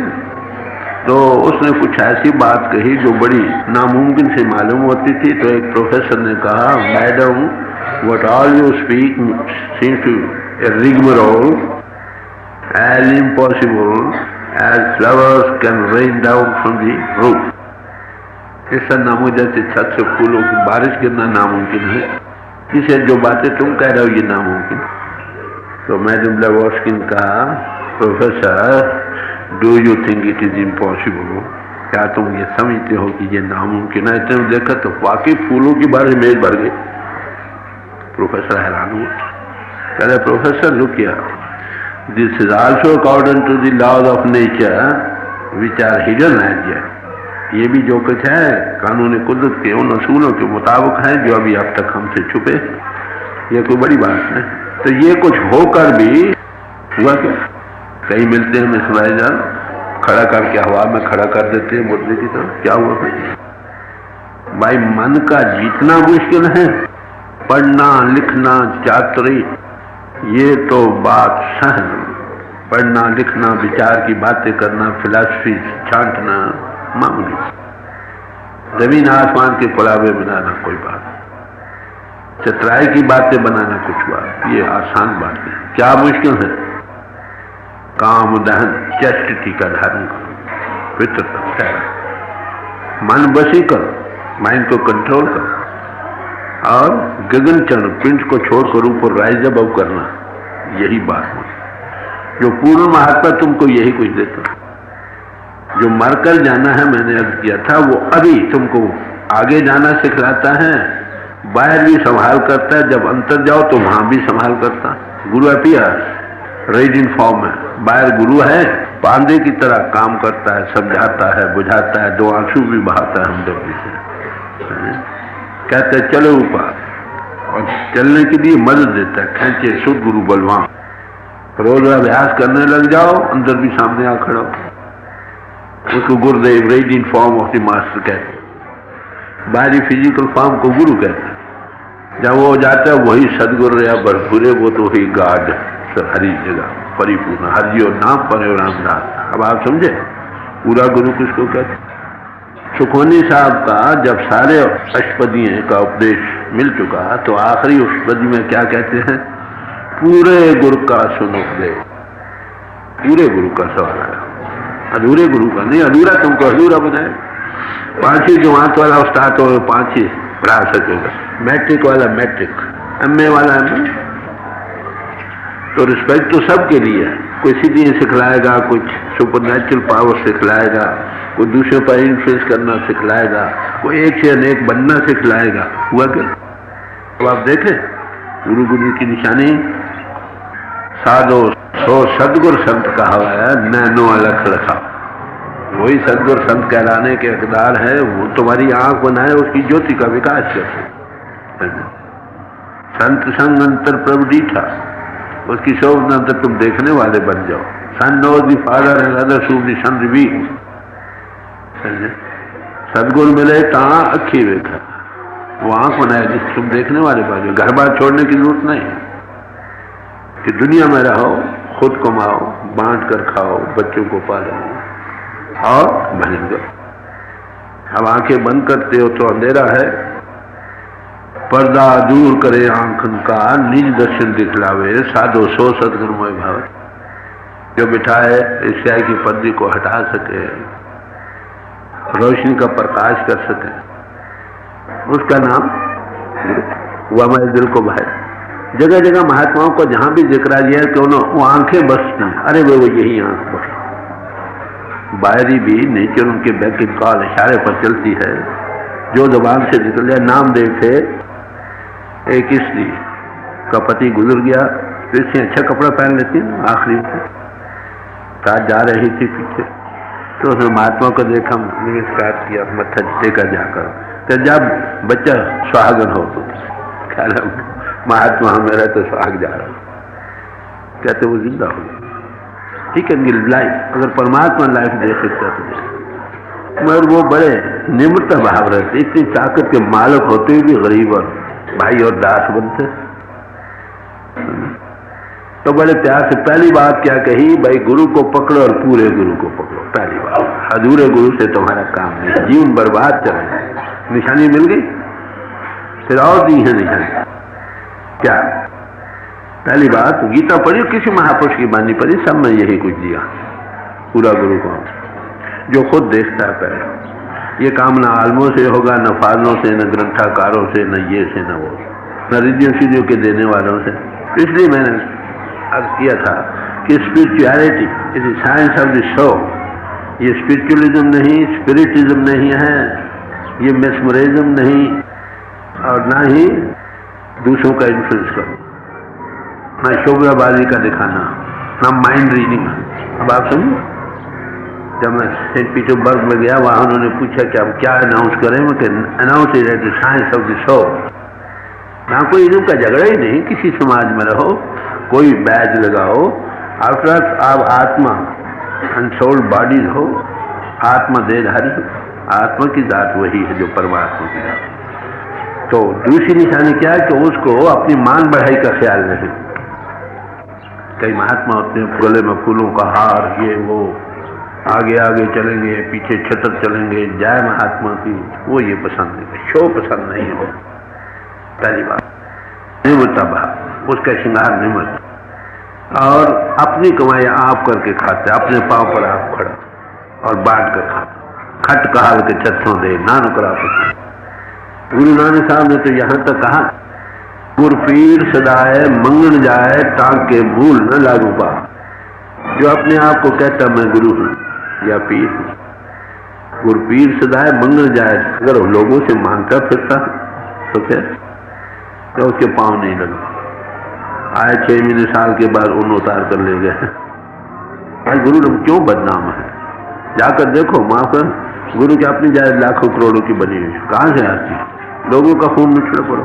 तो उसने कुछ ऐसी बात कही जो बड़ी नामुमकिन से मालूम होती थी। तो एक प्रोफेसर ने कहा, madam what all you speak seems to a rigmarole, as impossible as flowers can rain down from the roof। ऐसा नामो जैसे छत से फूलों की बारिश गिरना नामुमकिन है, इसे जो बातें तुम कह रहे हो ये नामुमकिन। तो मैडम ब्लेवॉर्ड्स ने कहा, professor do you think it is impossible? क्या तुम ये समझते हो कि ये नामुमकिन है? इतने देखा तो वाकई फूलों की बारिश मेज भर गई। प्रोफेसर हैरान हुआ, कह रहे professor look here, this is also according to the laws of nature which are hidden as yet. ये भी जो कुछ है कानून कुदरत के उन असूलों के मुताबिक है जो अभी अब तक हमसे छुपे। ये कोई बड़ी बात है। तो ये कुछ होकर भी हुआ क्या? कई मिलते हैं मिसवाए जान, खड़ा करके हवा में खड़ा कर देते हैं मुर्दे की तरह। क्या हुआ भाई? मन का जीतना मुश्किल है, पढ़ना लिखना चातुरी ये तो बात सहन, पढ़ना लिखना विचार की बातें करना फिलॉसफी छांटना मामूली, जमीन आसमान के खुलावे बनाना कोई बात, चतराई की बातें बनाना कुछ बात, ये आसान बात है। क्या मुश्किल है? काम दहन चेस्टिटी का धारण करो, फित्र मन बसी करो, माइंड को कंट्रोल करो और गगन चरण पिंड को छोड़कर ऊपर राइज अबव करना, यही बात है। जो पूर्ण महात्मा तुमको यही कुछ देता। जो मरकर जाना है, मैंने अर्ज किया था, वो अभी तुमको आगे जाना सिखलाता है, बाहर भी संभाल करता है, जब अंतर जाओ तो वहां भी संभाल करता। गुरु अपीयर रेड इन फॉर्म है, बाहर गुरु है, पांडे की तरह काम करता है, समझाता है, बुझाता है, दो आंसू भी बहाता है हमदर्दी से। कहते हैं चलो ऊपर, और चलने के लिए मदद देता है, खेचे शुद्ध गुरु बलवान। रोज अभ्यास करने लग जाओ, अंदर भी सामने आ खड़ा हो। उसको गुरुदेव red in form of the master कहते हैं। बाहरी फिजिकल फॉर्म को गुरु कहते हैं। जब वो जाता है वही सदगुरु या भरपूरे, वो तो ही गाड हरी जगह परिपूर्ण, हरि और नाम पर रामदास। अब आप समझे पूरा गुरु किसको कहते हैं? सुखमनी साहब का जब सारे अष्टपदियों का उपदेश मिल चुका तो आखिरी अष्टपदी में क्या कहते हैं? पूरे गुरु का सुनो उपदेश। पूरे गुरु का सवाल है, अधूरे गुरु का नहीं। अधूरा तुमको अधूरा बनाए। 5वीं जमात वाला उस्ताद हो 5 ही पढ़ा सकेगा, मैट्रिक वाला मैट्रिक, एमए वाला एमए। तो रिस्पेक्ट तो सबके लिए है। कोई सीधी सिखलाएगा, कुछ सुपरनेचुरल पावर सिखलाएगा, कोई दूसरे पर इन्फ्लुएंस करना सिखलाएगा, कोई एक से अनेक बनना सिखलाएगा। हुआ क्या? अब आप देखें गुरु की निशानी साधो सो सदगुरु संत कहा हुआ है, नैनो अलख रखा। वही सदगुरु संत कहलाने के हकदार है। वो तुम्हारी आंख बनाए, उसकी ज्योति का विकास कर। संत संग अंतर प्रभु डीठा, उसकी शोभना तो तुम देखने वाले बन जाओ। Son knows the father and other should the son reveal. सदगुरु मिले ता अखी वेखा, वो आंख बनाए जिस तुम देखने वाले बन जाओ। घर बार छोड़ने की जरूरत नहीं कि दुनिया में रहो, खुद कमाओ, बांट कर खाओ, बच्चों को पालो और भजन करो। अब आंखें बंद करते हो तो अंधेरा है। पर्दा दूर करे आंखन का, निज दर्शन दिखलावे, साधो सो सदगुरुमय भाव। जो बिठाए ईर्ष्या की पर्दे को हटा सके, रोशनी का प्रकाश कर सके, उसका नाम हुआ हमारे दिल को भाई। जगह जगह महात्माओं को जहां भी जिक्र आ गया कि वो आंखें बसती हैं, अरे वो यही आंख बस। बाहरी भी नेचर उनके बैक इन कॉल इशारे पर चलती है। जो जबान से निकल जाए, नामदेव थे, एक स्त्री का पति गुजर गया, इससे अच्छा कपड़ा पहन लेती है। आखिरी साथ जा रही थी पीछे, तो उसने महात्मा को देखा, नमस्कार किया, मत्था टेका जाकर। तो जब बच्चा सुहागन हो तो ख्याल महात्मा मेरा तो सुहाग जा रहा, कहते वो जिंदा हो गया। ठीक है, लाइफ अगर परमात्मा लाइफ दे सकता तो, मगर वो बड़े निम्रता भाव रहते, इतनी ताकत के मालिक होते हुए भी गरीब और भाई और दास बनते। तो बड़े प्यार से पहली बात क्या कही, भाई गुरु को पकड़ो और पूरे गुरु को पकड़ो। पहली बात, अधूरे गुरु से तुम्हारा काम नहीं, जीवन बर्बाद चले। निशानी मिल गई, फिर और दी है निशानी। क्या पहली बात, गीता पढ़ी, किसी महापुरुष की बानी पढ़ी, सब में यही कुछ दिया। पूरा गुरु को जो खुद देखता है पहले, ये काम न आलमों से होगा, न फाजलों से, न ग्रंथाकारों से, न ये से, न वो, न रिद्धियों सीधियों के देने वालों से। इसलिए मैंने अर्ज किया था कि spirituality is science of the soul. ये स्पिरिचुअलिज्म नहीं, स्पिरिटिज्म नहीं है, ये मेस्मरिज्म नहीं, और ना ही दूसरों का इन्फ्लुएंस करो, ना शोभाबाजी का दिखाना, ना माइंड रीडिंग। अब आप समझो, जब मैं सेंट पीटर्सबर्ग में गया, वहां उन्होंने पूछा कि अब क्या अनाउंस करें। Announce is the science of the soul. ना कोई इज्म का झगड़ा ही नहीं, किसी समाज में रहो, कोई बैज लगाओ, आफ्टर आप आत्मा अनसोल्ड बॉडीज हो, आत्मा देहधारी हो, आत्मा की जात वही है जो परमात्मा की जात। तो दूसरी निशानी क्या है कि उसको अपनी मान बढ़ाई का ख्याल नहीं। कई महात्मा होते हैं गले में फूलों का हार, ये वो, आगे आगे चलेंगे, पीछे छतर चलेंगे, जय महात्मा की, वो ये पसंद नहीं, शो पसंद नहीं है। पहली बात निम्रता भाव, उसका श्रृंगार निम्रता, और अपनी कमाई आप करके खाते, अपने पांव पर आप खड़ा और बांट कर खाते। खट कहाल के छत्रों दे नानक करा सकते। गुरु नानक साहब ने तो यहां तक कहा, गुरपीर सदाए मंगन जाए, टांके भूल न लागू पा। जो अपने आप को कहता मैं गुरु हूं या पीर हूं, गुरु पीर सदाए मंगल जाए, अगर लोगों से मांगता फिरता तो फिर तो उसके पांव नहीं लगे। आए 6 महीने साल के बाद उन उतार कर ले गए। आज गुरु क्यों बदनाम है? जाकर देखो, वहां पर गुरु की अपनी जायदाद लाखों करोड़ों की बनी हुई, कहां से आती है? लोगों का खून निचड़ पड़ो।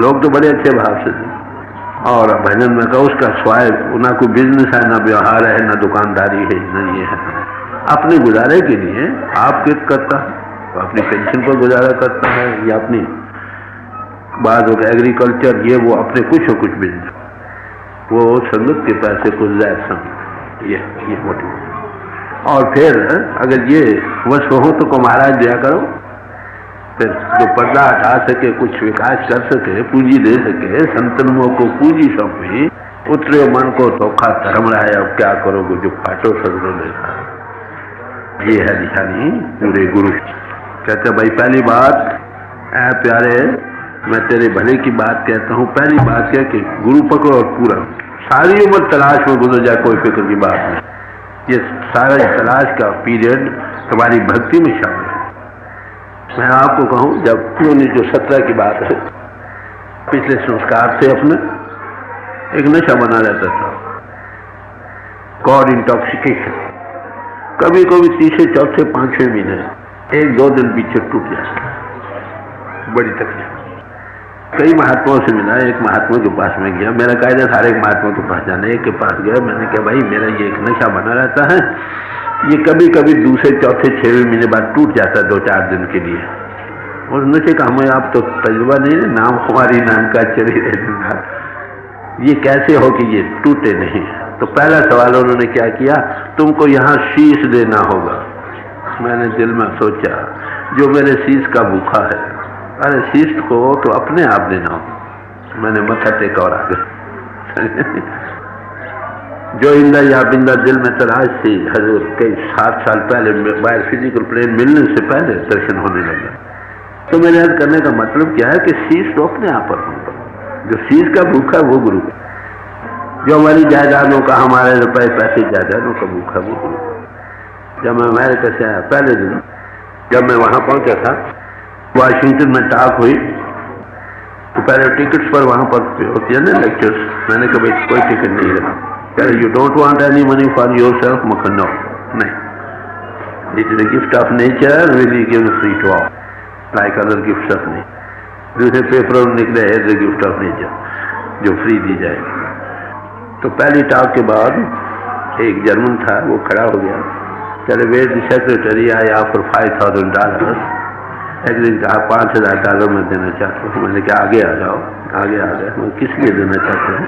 लोग तो बड़े अच्छे भाव से थे, और भजन में कहा उसका स्वाय ना कोई बिजनेस है, ना व्यवहार है, ना दुकानदारी है, न ये है। अपने गुजारे के लिए आप कित करता है, तो अपनी पेंशन पर गुजारा करता है, या अपनी बाद एग्रीकल्चर, ये वो अपने कुछ और कुछ बिजनेस, वो संगत के पैसे को जायद समझ, ये मोटिव। और फिर अगर ये वश हो तो महाराज दिया करो, फिर जो पर्दा हटा सके, कुछ विकास कर सके, पूंजी दे सके, संतनों को पूंजी सौंपी, उतरे मन को धोखा धर्म रहा है, अब क्या करोगे जो फाटो सदरो लेता। ये है निशानी पूरे गुरु। कहते भाई पहली बात ऐ प्यारे, मैं तेरे भले की बात कहता हूँ, पहली बात क्या कि गुरु पकड़ो और पूरा, सारी उम्र तलाश में गुजर जाए, कोई फिक्र की बात नहीं। ये सारा तलाश का पीरियड तुम्हारी भक्ति में शामिल है। मैं आपको कहूं, जब उन्होंने जो 17 की बात है, पिछले संस्कार से अपने एक नशा बना रहता था, गॉड इंटॉक्सिकेशन। कभी कभी तीसरे चौथे 5वें महीने 1-2 दिन पीछे टूट जाता, बड़ी तकलीफ। कई महात्माओं से मिला, एक महात्मा के पास में गया, मेरा कायदा सारे महात्मा के पास जाने, एक के पास गया, मैंने कहा भाई मेरा ये एक नशा बना रहता है, ये कभी कभी दूसरे चौथे 6वें महीने बाद टूट जाता है 2-4 दिन के लिए। और नशे का हमें आप तो तजुर्बा नहीं है, नाम हमारी नाम का चली रहना, ये कैसे हो कि ये टूटे नहीं? तो पहला सवाल उन्होंने क्या किया, तुमको यहाँ शीश देना होगा। मैंने दिल में सोचा, जो मेरे शीश का भूखा है, अरे शीश को तो अपने आप देना होगा। मैंने मत्था टेका और आ गया। जो इंदा या बिंदा दिल में तलाश थी, हजूर कई 7 साल पहले बाहर फिजिकल प्लेन मिलने से पहले दर्शन होने लगा। तो मेरे याद करने का मतलब क्या है कि शीश तो अपने आप पर होगा, जो शीश का भूखा वो गुरु, जो हमारी जायदादों का, हमारे रुपए पैसे जायदादों का भूखा वो गुरु। जब मैं अमेरिका से आया पहले दिन, जब मैं वहां पहुंचा था, वाशिंगटन में टॉक हुई, तो पहले टिकट्स पर वहां पर होती है ना लेक्चर्स, मैंने कहा भाई कोई टिकट नहीं रहा। कह you don't want any money for your self? मखन नो, नहीं, it is a gift of nature, really give free to all like other gifts of nature. दूसरे पेपर निकले as a gift of nature, जो free दी जाएगी। तो पहली talk के बाद एक जर्मन था, वो खड़ा हो गया, चले where the secretary, I offer $5,000। एक दिन कहा $5,000 मैं देना चाहता हूँ। मैंने कहा आगे आ जाओ, आगे आ गए। मैं किस लिए देना चाहता हूँ?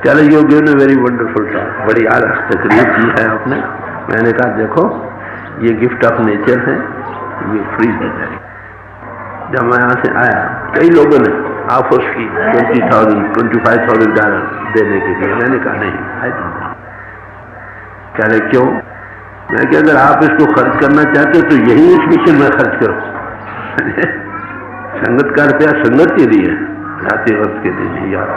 चले you given a very wonderful talk, बड़ी आला तकरीर की है आपने। मैंने कहा देखो ये गिफ्ट ऑफ नेचर है, ये फ्री दी जाएगी। जब मैं यहाँ से आया, कई लोगों ने ऑफर्स की $20,000 $25,000 देने के लिए। मैंने कहा नहीं, आई डोंट वांट। कह रहे क्यों? मैं कि अगर आप इसको खर्च करना चाहते हो तो यही इस मिशन में खर्च करो। संगत का रुपया संगत के लिए, जाते वक्त के लिए यार।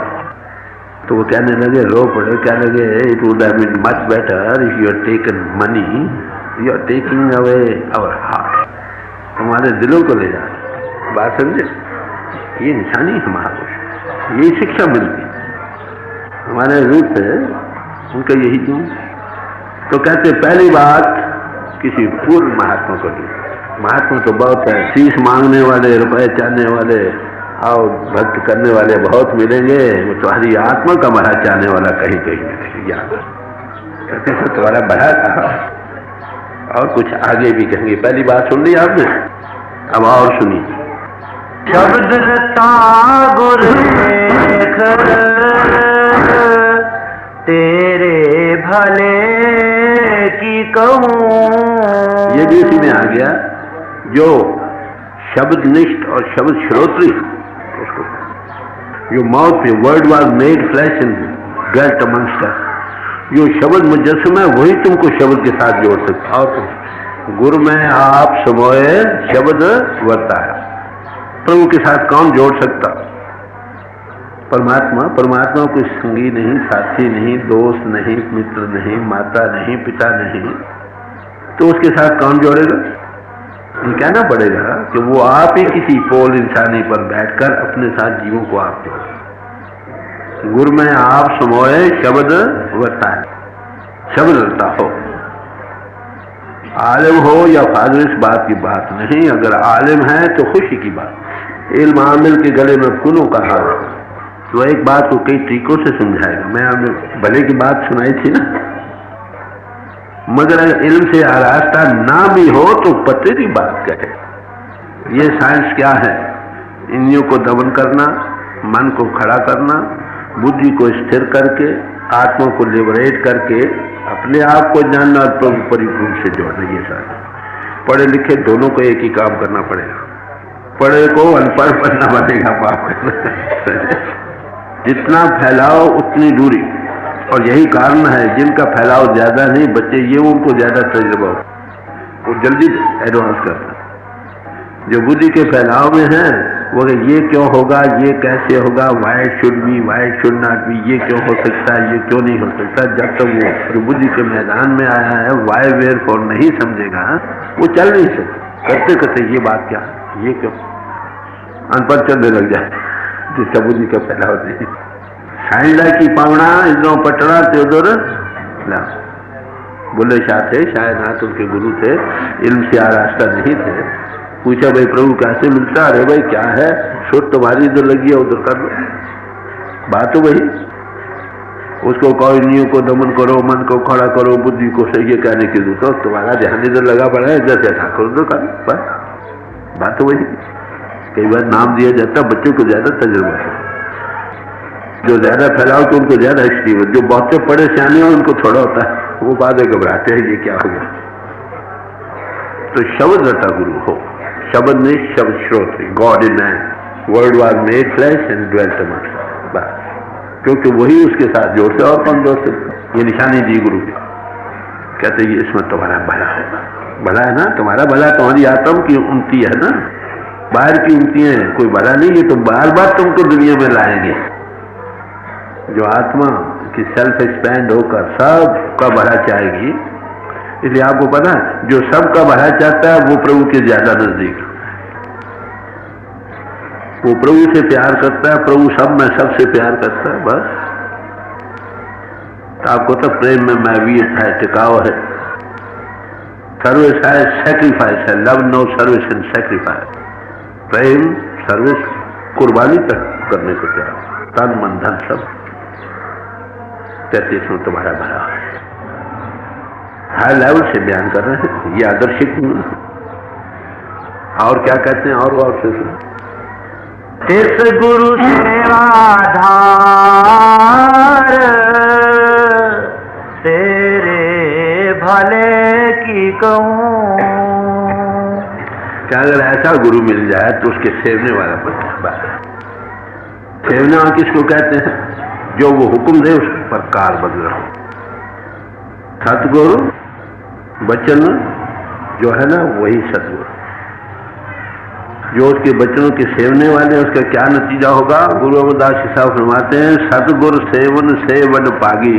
तो वो कहने लगे, रो पड़े, कहने लगे it would have been much better if you had taken money, you are taking away our heart, हमारे दिलों को ले जा रहे। बात समझे? ये निशानी हमारा, यही शिक्षा मिलती हमारे रूप से उनका यही क्यों। तो कहते पहली बात किसी पूर्ण महात्मा को दी। महात्मा तो बहुत है, शीश मांगने वाले, रुपए चाहने वाले और भक्त करने वाले बहुत मिलेंगे, वो तुम्हारी आत्मा का भला चाहने वाला कहीं कहीं मिलेगी। याद कहते हैं तुम्हारा भला था, और कुछ आगे भी कहेंगे। पहली बात सुन ली आपने, अब और सुनिए। शब्द रता गुरु देख तेरे भले की कहूँ। ये भी इसी में आ गया, जो शब्द निष्ठ और शब्द श्रोत्री, उसको जो माउथ पे word was made flesh and dwelt amongst अस, जो शब्द मुजस्सम है वही तुमको शब्द के साथ जोड़ सकता। और गुरु में आप समोए शब्द वर्ता है, प्रभु के साथ कौन जोड़ सकता? परमात्मा कोई संगी नहीं, साथी नहीं, दोस्त नहीं, मित्र नहीं, माता नहीं, पिता नहीं, तो उसके साथ कौन जोड़ेगा? ये कहना पड़ेगा कि वो आप ही किसी पोल इंसानी पर बैठकर अपने साथ जीवों को आप जोड़े। गुरु में आप समोए शब्द वर्ताए, शब्द रता हो। आलिम हो या फाजिल इस बात की बात नहीं, अगर आलिम है तो खुशी की बात। इल्म आमिल के गले में फूलों का हार, तो एक बात को कई तरीकों से समझाएगा। मैं आपने भले की बात सुनाई थी ना, मगर अगर इल्म से आरास्ता ना भी हो तो पते की बात कहे। ये साइंस क्या है? इंद्रियों को दमन करना, मन को खड़ा करना, बुद्धि को स्थिर करके, आत्मा को लिबरेट करके अपने आप को जानना और प्रभु परिपूर्ण से जोड़ना। ये सारा पढ़े लिखे दोनों को एक ही काम करना पड़ेगा। पढ़े को अनपढ़ बनना पड़ेगा, पाप करना। जितना फैलाओ उतनी दूरी, और यही कारण है जिनका फैलाव ज्यादा नहीं, बच्चे ये उनको ज्यादा तजुर्बा हो, वो जल्दी एडवांस करते हैं। जो बुद्धि के फैलाव में है वो ये क्यों होगा, ये कैसे होगा, why should be, why should not be, ये क्यों हो सकता है, ये क्यों नहीं हो सकता। जब तक वो जो बुद्धि के मैदान में आया है वाई वेयर फॉर नहीं समझेगा, वो चल नहीं सकता। करते करते ये बात क्या, ये क्यों, अनपढ़ चलने लग जाए जिसका बुद्धि का फैलाव नहीं। साइंडा की पावना इधरों पटना ते उधर ना। बुल्ले शाह थे, शायनाथ उनके गुरु थे, इल्म से आरास्ता नहीं थे। पूछा भाई प्रभु कैसे मिलता? अरे भाई क्या है, शोध तुम्हारी इधर लगी है, उधर कर लो। बात तो वही, उसको कहो इंद्रियों को दमन करो, मन को खड़ा करो, बुद्धि को सही है कहने की जरूरत हो, तुम्हारा ध्यान इधर लगा पड़ा है, जैसे ऐसा करो उधर कर लो। बात तो वही। कई बार नाम दिया जाता है, बच्चों को ज्यादा तजुर्बा है, जो ज्यादा फैलाव तो उनको ज्यादा एक्सपीरियंस, जो बहुत पढ़े सियाने हो उनको थोड़ा होता है, वो बाद में घबराते हैं ये क्या हो गया। तो शब्द रता गुरु हो, शब्द नहीं शब्द श्रोत्र, God in man, word was made flesh and dwelt among us. बस, क्योंकि वही उसके साथ जोड़ते और कौन जोड़ते। ये निशानी दी गुरु की, कहते ये इसमें तुम्हारा भला होगा। भला है ना, तुम्हारा भला तुम्हारी आत्म की उन्नति है ना, बाहर की उन्नति है, कोई भला नहीं। ये तो बार बार तुमको दुनिया में लाएंगे। जो आत्मा की सेल्फ एक्सपैंड होकर सबका भला चाहेगी, इसलिए आपको पता है जो सबका भला चाहता है वो प्रभु के ज्यादा नजदीक, वो प्रभु से प्यार करता है, प्रभु सब में सबसे प्यार करता है। बस तो आपको तो प्रेम में मैवियत है, टिकाव है, सर्विस है, सैक्रिफाइस है। Love no service and sacrifice. प्रेम सर्विस कुर्बानी करने को तैयार, तन मन धन सब। कहते इसमें तुम्हारा भला है, हाई लेवल से बयान कर रहे हैं। ये आदर्शिक और क्या कहते हैं, और से तिस गुरु सेवाधार तेरे भले की कहूँ। क्या अगर ऐसा गुरु मिल जाए तो उसके सेवने वाला बन जाए। सेवने वाला किसको कहते हैं? जो वो हुक्म दे उस पर कार बन रहा हो। सतगुरु वचन जो है ना, वही सतगुरु। जो उसके वचनों के सेवने वाले, उसका क्या नतीजा होगा? गुरु अमरदास जी साहब फरमाते हैं, सतगुरु सेवन सेवन पागी,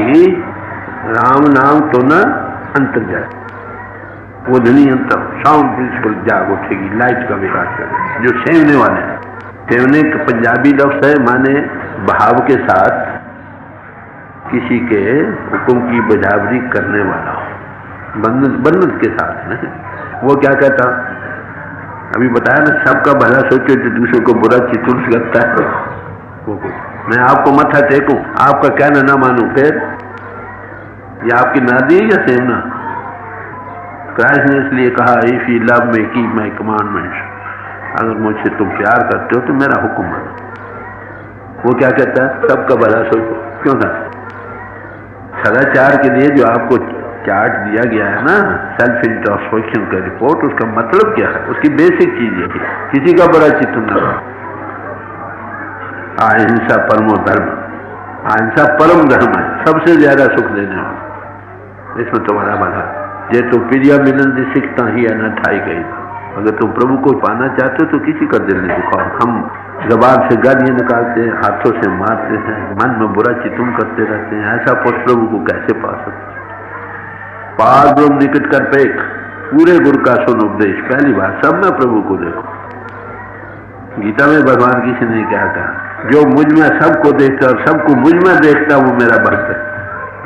राम नाम तो न अंतर जाए। वो धनी अंतर साउंड प्रिंसिपल जाग उठेगी, लाइट का विकास करेगी। जो सेवने वाले हैं, सेवने का पंजाबी लफ्ज है, माने भाव के साथ किसी के हुक्म की बजावरी करने वाला हो, बंधन के साथ नहीं। वो क्या कहता, अभी बताया ना, सबका भला सोचो जो दूसरे को बुरा चितुल लगता है। वो मैं आपको मत्था टेकूं, आपका कहना ना मानूं, फिर ये आपकी नादी या सेवना? क्राइस्ट ने इसलिए कहा, if you love me keep my commandments. अगर मुझसे तुम प्यार करते हो तो मेरा हुक्म मानो। वो क्या कहता है, सबका भला सोचो। क्यों था? सदाचार के लिए जो आपको चार्ट दिया गया है ना, सेल्फ इंट्रोस्पेक्शन का रिपोर्ट, उसका मतलब क्या है? उसकी बेसिक चीज है, किसी का बड़ा चित्त न हो। अहिंसा परमो धर्म, अहिंसा परम धर्म है, सबसे ज्यादा सुख देने वाला। इसमें तुम्हारा भला। जे तो प्रिया मिलन दी सिखता ही न ठाई गई, अगर तुम प्रभु को पाना चाहते हो तो किसी का दिल नहीं दुखाओ। हम जबान से गालियां निकालते हैं, हाथों से मारते हैं, मन में बुरा चितुम करते रहते हैं, ऐसा पुरुष प्रभु को कैसे पा सकते? पार ब्रह्म निकट कर पेख, पूरे गुरु का सुन उपदेश। पहली बात, सब में प्रभु को देखो। गीता में भगवान किसी ने क्या कहा? जो मुझ में सबको देखता और सबको मुझ में देखता वो मेरा भक्त है।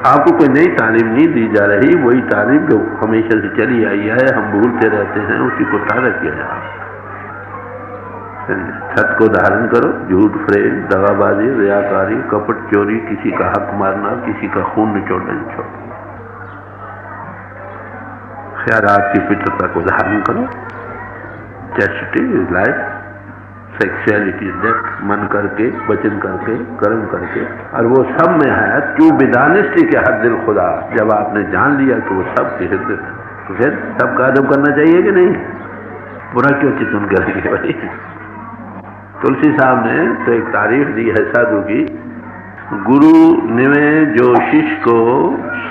आपको कोई नई तालीम नहीं दी जा रही, वही तालीम जो हमेशा से चली आई है, हम भूलते रहते हैं, उसी को ताज़ा किया जा रहा है। सत्य को धारण करो, झूठ, प्रेम, दगाबाजी, रियाकारी, कपट, चोरी, किसी का हक मारना, किसी का खून निचोड़ना नहीं छोड़ो। ख्यालात की पितरता को धारण करो। Chastity is life, sexuality is death. मन करके, वचन करके, कर्म करके, और वो सब में है क्यों विदानिष्टि के हर दिल खुदा। जब आपने जान लिया कि वो सब के हृदय है, तो फिर सबका अदब करना चाहिए कि नहीं? बुरा क्यों चिंतन करेंगे भाई? तुलसी साहब ने तो एक तारीफ दी है साधु की, गुरु निवे जो शिष्य को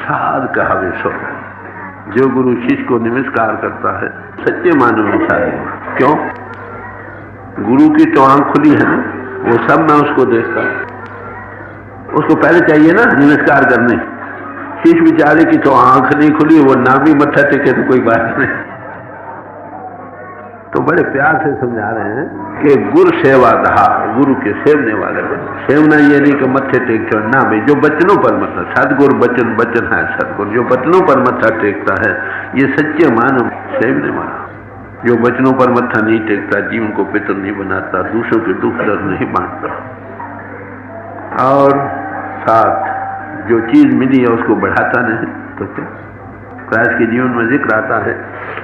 साध कहावे सो। जो गुरु शिष्य को नमस्कार करता है सच्चे मानव में साधु। क्यों? गुरु की तो आंख खुली है ना, वो सब में उसको देखता है। उसको पहले चाहिए ना नमस्कार करने। शिष्य बेचारे की तो आंख नहीं खुली, वो ना भी मत्था टेके तो कोई बात नहीं। तो बड़े प्यार से समझा रहे हैं कि गुरु सेवा दहा, गुरु के सेवने वाले बनो। सेवना ये नहीं कि मत्थे टेक चढ़ना में, जो बचनों पर मत्था, सदगुरु बचन बचन है सदगुरु, जो बचनों पर मत्था टेकता है ये सच्चे मानव सेवने वाला। जो बचनों पर मत्था नहीं टेकता, जीवन को पितर नहीं बनाता, दूसरों के दुख दर्द नहीं बांटता, और साथ जो चीज मिली है उसको बढ़ाता नहीं, तो क्या? क्राइस्ट के जीवन में जिक्र आता है,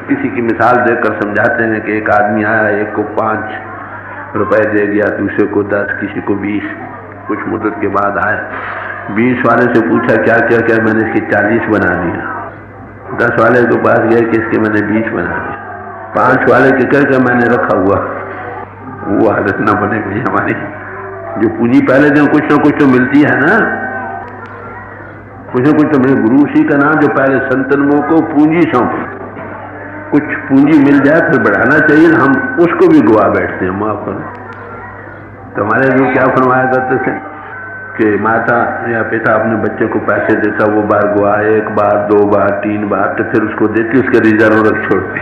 किसी की मिसाल देकर समझाते हैं कि एक आदमी आया, एक को 5 रुपए दे गया, दूसरे को 10, किसी को 20। कुछ मुद्दत के बाद आए, 20 वाले से पूछा क्या क्या क्या, मैंने इसके 40 बना दिया। 10 वाले के पास गए कि इसके मैंने 20 बना दिया। 5 वाले के करके मैंने रखा हुआ। वो आदत ना बने भाई हमारी। जो पूंजी पहले दिन कुछ ना कुछ तो मिलती है ना, कुछ ना कुछ तो मेरे गुरु उसी का नाम जो पहले संतनों को पूंजी सौंपे। कुछ पूंजी मिल जाए फिर बढ़ाना चाहिए, हम उसको भी गुआ बैठते हैं। माफ करो। तो हमारे लोग क्या फरमाया करते थे कि माता या पिता अपने बच्चे को पैसे देता, वो बार गुआ 1 बार 2 बार 3 बार, तो फिर उसको देती, उसके रिजर्व रख छोड़ती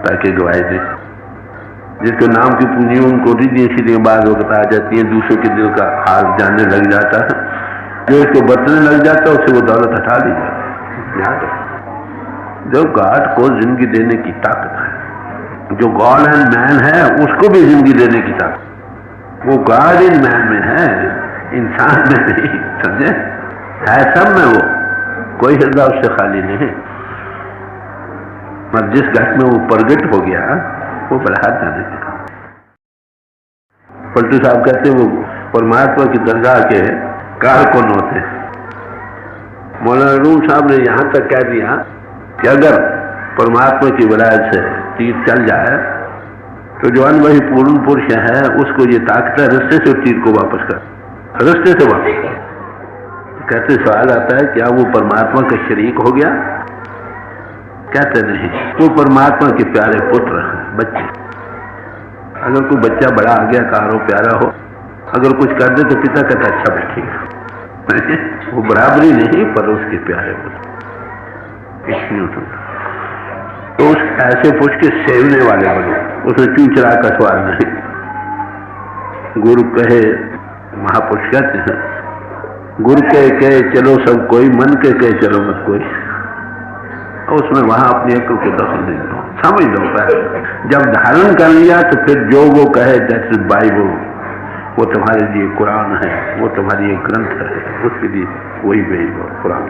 ताकि गवाही दे। जिसके नाम की पूंजी उनको दीजिए, सीधे बाद वक्त आ जाती है, दूसरों के दिल का हाल जानने लग जाता है। जो इसको बरतने लग जाता है उससे वो दौलत हटा ली जाती है। जो गॉड को जिंदगी देने की ताकत है, जो गॉड एंड मैन है उसको भी जिंदगी देने की ताकत, वो गॉड इन मैन में है, इंसान में नहीं। समझे? है सब में वो, कोई हृदय उससे खाली नहीं है। मगर जिस घट में वो प्रगट हो गया वो बढ़ात जाने के काम। पलटू साहब कहते वो परमात्मा की दरगाह के कारकुन होते। मौलाना रूम साहब ने यहां तक कह दिया कि अगर परमात्मा की विलायत से तीर चल जाए तो जो अनवही पूर्ण पुरुष है उसको ये ताकत है रिश्ते से तीर को वापस कर, रिश्ते से वापस कर। कहते सवाल आता है क्या वो परमात्मा का शरीक हो गया? कहते नहीं, वो परमात्मा के प्यारे पुत्र बच्चे। अगर कोई बच्चा बड़ा आ गया कारो प्यारा हो, अगर कुछ कर दे तो पिता कहता अच्छा बैठेगा। वो बराबरी नहीं पर उसके प्यारे पुत्र। तो उस ऐसे पुरुष के सेवने वाले बनो, उसमें चू चरा का सवाल नहीं। गुरु कहे, महापुरुष कहते हैं, गुरु कहे चलो सब कोई, मन के कहे चलो मत कोई। उसमें वहां अपनी अक्ल के दखल नहीं दो, समझ लो। जब धारण कर लिया तो फिर जो वो कहे दैट्स बाइबल, वो तुम्हारे लिए कुरान है, वो तुम्हारी एक ग्रंथ है, उसके लिए वही वेद और कुरान।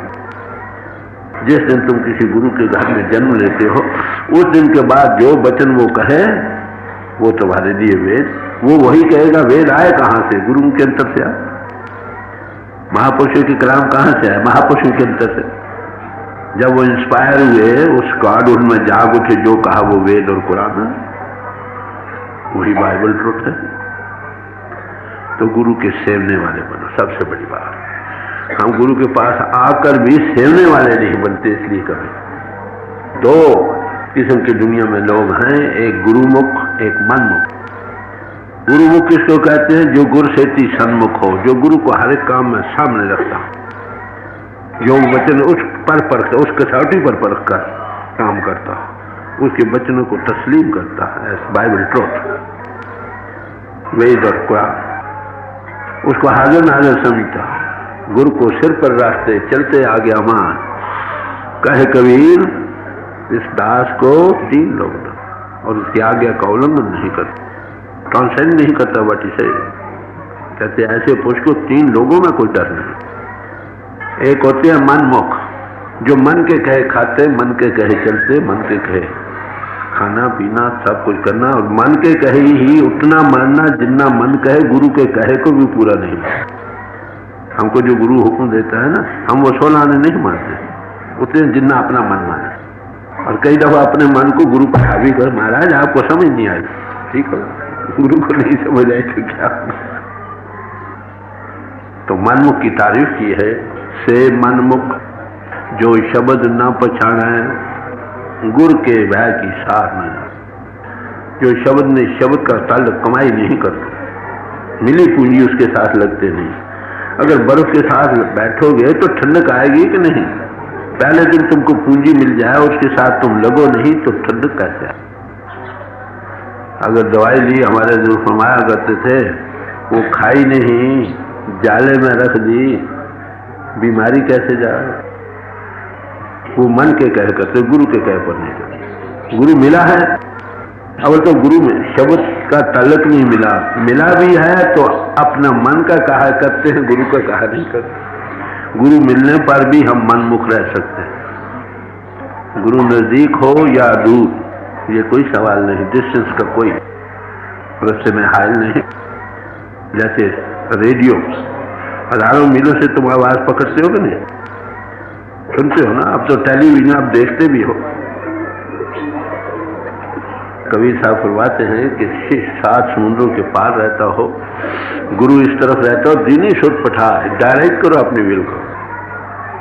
जिस दिन तुम किसी गुरु के घर में जन्म लेते हो उस दिन के बाद जो वचन वो कहे वो तुम्हारे लिए वेद। वो वही कहेगा। वेद आए कहां से? गुरु के अंतर से आए। महापुरुषों के कलाम कहां से आए? महापुरुषों के अंतर से। जब वो इंस्पायर हुए, उस गॉड उनमें जाग उठे, जो कहा वो वेद और कुरान है, वही बाइबल ट्रुथ है। तो गुरु के सेवने वाले बनो, सबसे बड़ी बात। हम गुरु के पास आकर भी सेवने वाले नहीं बनते, इसलिए कभी 2 किस्म की दुनिया में लोग हैं, एक गुरुमुख, एक मनमुख। गुरुमुख किसको कहते हैं? जो गुरु सेती सन्मुख हो, जो गुरु को हर एक काम में सामने रखता, जो वचन उस पर परख, उस कसौटी पर परख कर काम करता, उसके वचनों को तस्लीम करता है। बाइबल ट्रूथ, वेद और कुरान, उसको हाजिर नाजिर समझता, गुरु को सिर पर रखते चलते आगे अमान। कहे कबीर, इस दास को 3 लोग और उसकी आज्ञा का उल्लंघन नहीं करता, ट्रांसेंड नहीं करता बट इसे कहते ऐसे पुरुष को 3 लोगों में कोई डर नहीं। एक होते हैं मनमुख, जो मन के कहे खाते, मन के कहे चलते, मन के कहे खाना पीना सब कुछ करना, और मन के कहे ही उतना मानना जितना मन कहे, गुरु के कहे को भी पूरा नहीं मानना। हमको जो गुरु हुक्म देता है ना, हम वो 16 आने नहीं मानते, उतने जितना अपना मन माने। और कई दफा अपने मन को गुरु पर हावी कर, महाराज आपको समझ नहीं आई, ठीक है, गुरु को नहीं समझ आई तो क्या। तो मनमुख की तारीफ की है, से मनमुख जो शब्द न पछाड़े, गुर के भय की सार न, जो शब्द ने शब्द का ताल्लुक कमाई नहीं करते, मिली पूंजी उसके साथ लगते नहीं। अगर बर्फ के साथ बैठोगे तो ठंडक आएगी कि नहीं? पहले दिन तुमको पूंजी मिल जाए, उसके साथ तुम लगो नहीं तो ठंडक कैसे आए? अगर दवाई ली, हमारे जो फरमाया करते थे, वो खाई नहीं, जाले में रख दी, बीमारी कैसे जाए? वो मन के कहे करते, गुरु के कहे पर नहीं करते। गुरु मिला है, अब तो गुरु में शब्द का ताल्लुक नहीं मिला, मिला भी है तो अपना मन का कहा करते हैं, गुरु का कहा नहीं करते। गुरु मिलने पर भी हम मनमुख रह सकते हैं। गुरु नजदीक हो या दूर, ये कोई सवाल नहीं, डिस्टेंस का कोई रस्ते में हाल नहीं। जैसे रेडियो, हजारों मीलों से तुम आवाज पकड़ते हो कि नहीं? सुनते हो ना? अब तो टेलीविजन आप देखते भी हो। कबीर साहब फरमाते हैं कि 7 समुद्रों के पार रहता हो, गुरु इस तरफ रहता हो, दीनी शुद्ध पठा, डायरेक्ट करो अपने विल को,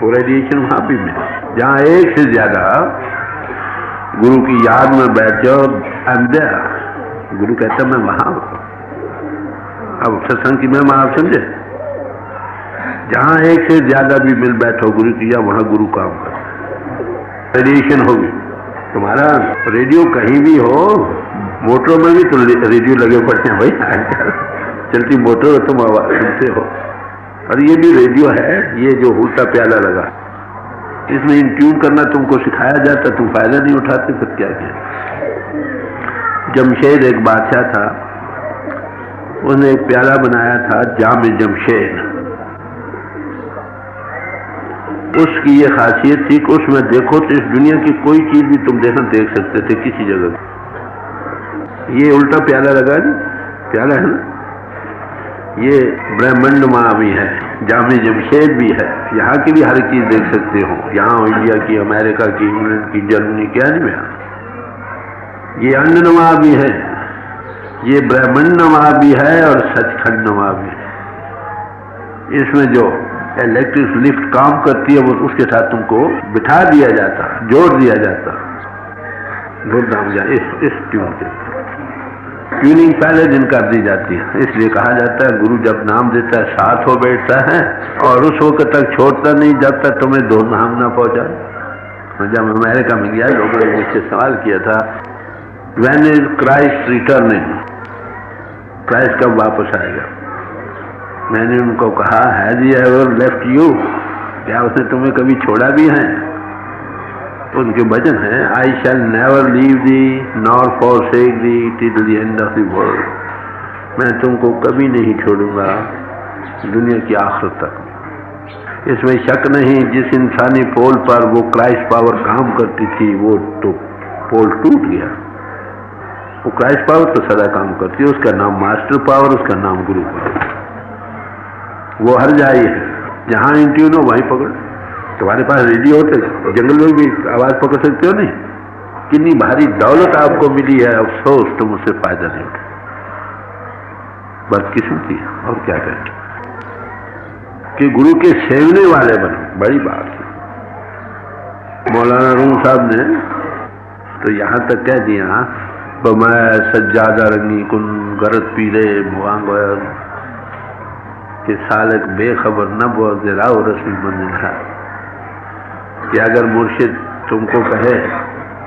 वो रेडिएशन वहां भी मिले। जहां एक से ज्यादा गुरु की याद में बैठ जाओ, गुरु कहता मैं वहां हूं। अब सत्संग की महिमा आप समझे? जहां एक से ज्यादा भी मिल बैठो गुरु की, या वहां गुरु काम करता, रेडिएशन होगी। तुम्हारा रेडियो कहीं भी हो, मोटरों में भी तो रेडियो लगे पड़ते हैं भाई, चलती मोटर तुम आवाज सुनते हो। और ये भी रेडियो है, ये जो उल्टा प्याला लगा, इसमें इन ट्यून करना तुमको सिखाया जाता, तुम फायदा नहीं उठाते, फिर क्या किया? जमशेद एक बादशाह था, उसने एक प्याला बनाया था जाम जमशेद। उसकी ये खासियत थी कि उसमें देखो तो इस दुनिया की कोई चीज भी तुम देख सकते थे किसी जगह। ये उल्टा प्याला लगा नहीं, प्याला है ना, ये ब्रह्मांड माँ भी है, जामे जमशेद भी है, यहाँ की भी हर चीज देख सकते हो, यहाँ इंडिया की, अमेरिका की, इंग्लैंड की, जर्मनी की, आदमी है। ये अन्ननुमा भी है, ये ब्रह्मांडनुमा भी है और सचखंडनुमा भी है। इसमें जो इलेक्ट्रिक लिफ्ट काम करती है, वो उसके साथ तुमको बिठा दिया जाता, जोड़ दिया जाता, धूमधाम जा इस ट्यून के ट्यूनिंग पहले दिन कर दी जाती है। इसलिए कहा जाता है गुरु जब नाम देता है साथ हो बैठता है, और उस वक्त तक छोड़ता नहीं जब तक तुम्हें धूमधाम ना पहुंचा। जब अमेरिका में गया, लोगों ने मुझसे सवाल किया था, when is Christ returning, Christ कब वापस आएगा? मैंने उनको कहा, has he ever left you, क्या उसने तुम्हें कभी छोड़ा भी है? तो उनके वचन है, I shall never leave thee nor forsake thee till the end of the world. मैं तुमको कभी नहीं छोड़ूंगा दुनिया की आखिर तक। इसमें शक नहीं, जिस इंसानी पोल पर वो क्राइस्ट पावर काम करती थी, वो तो पोल टूट गया। वो क्राइस्ट पावर तो सदा काम करती है, उसका नाम मास्टर पावर, उसका नाम गुरु पावर। वो हर जाई है, जहां इंट्यून हो वहीं पकड़। तुम्हारे पास रेडियो होते, जंगल में भी आवाज पकड़ सकते हो नहीं? कितनी भारी दौलत आपको मिली है, अफसोस तुम उससे फायदा नहीं उठा। बदकिस्मती है, और क्या करें कि गुरु के सेवने वाले बनो, बड़ी बात है। मौलाना रूम साहब ने तो यहाँ तक कह दिया मैं सज्जादा रंगी कुन गरत पीरे मुआंग कि सालक बेखबर न बो गिराओ रसूल मंजिल है। कि अगर मुर्शिद तुमको कहे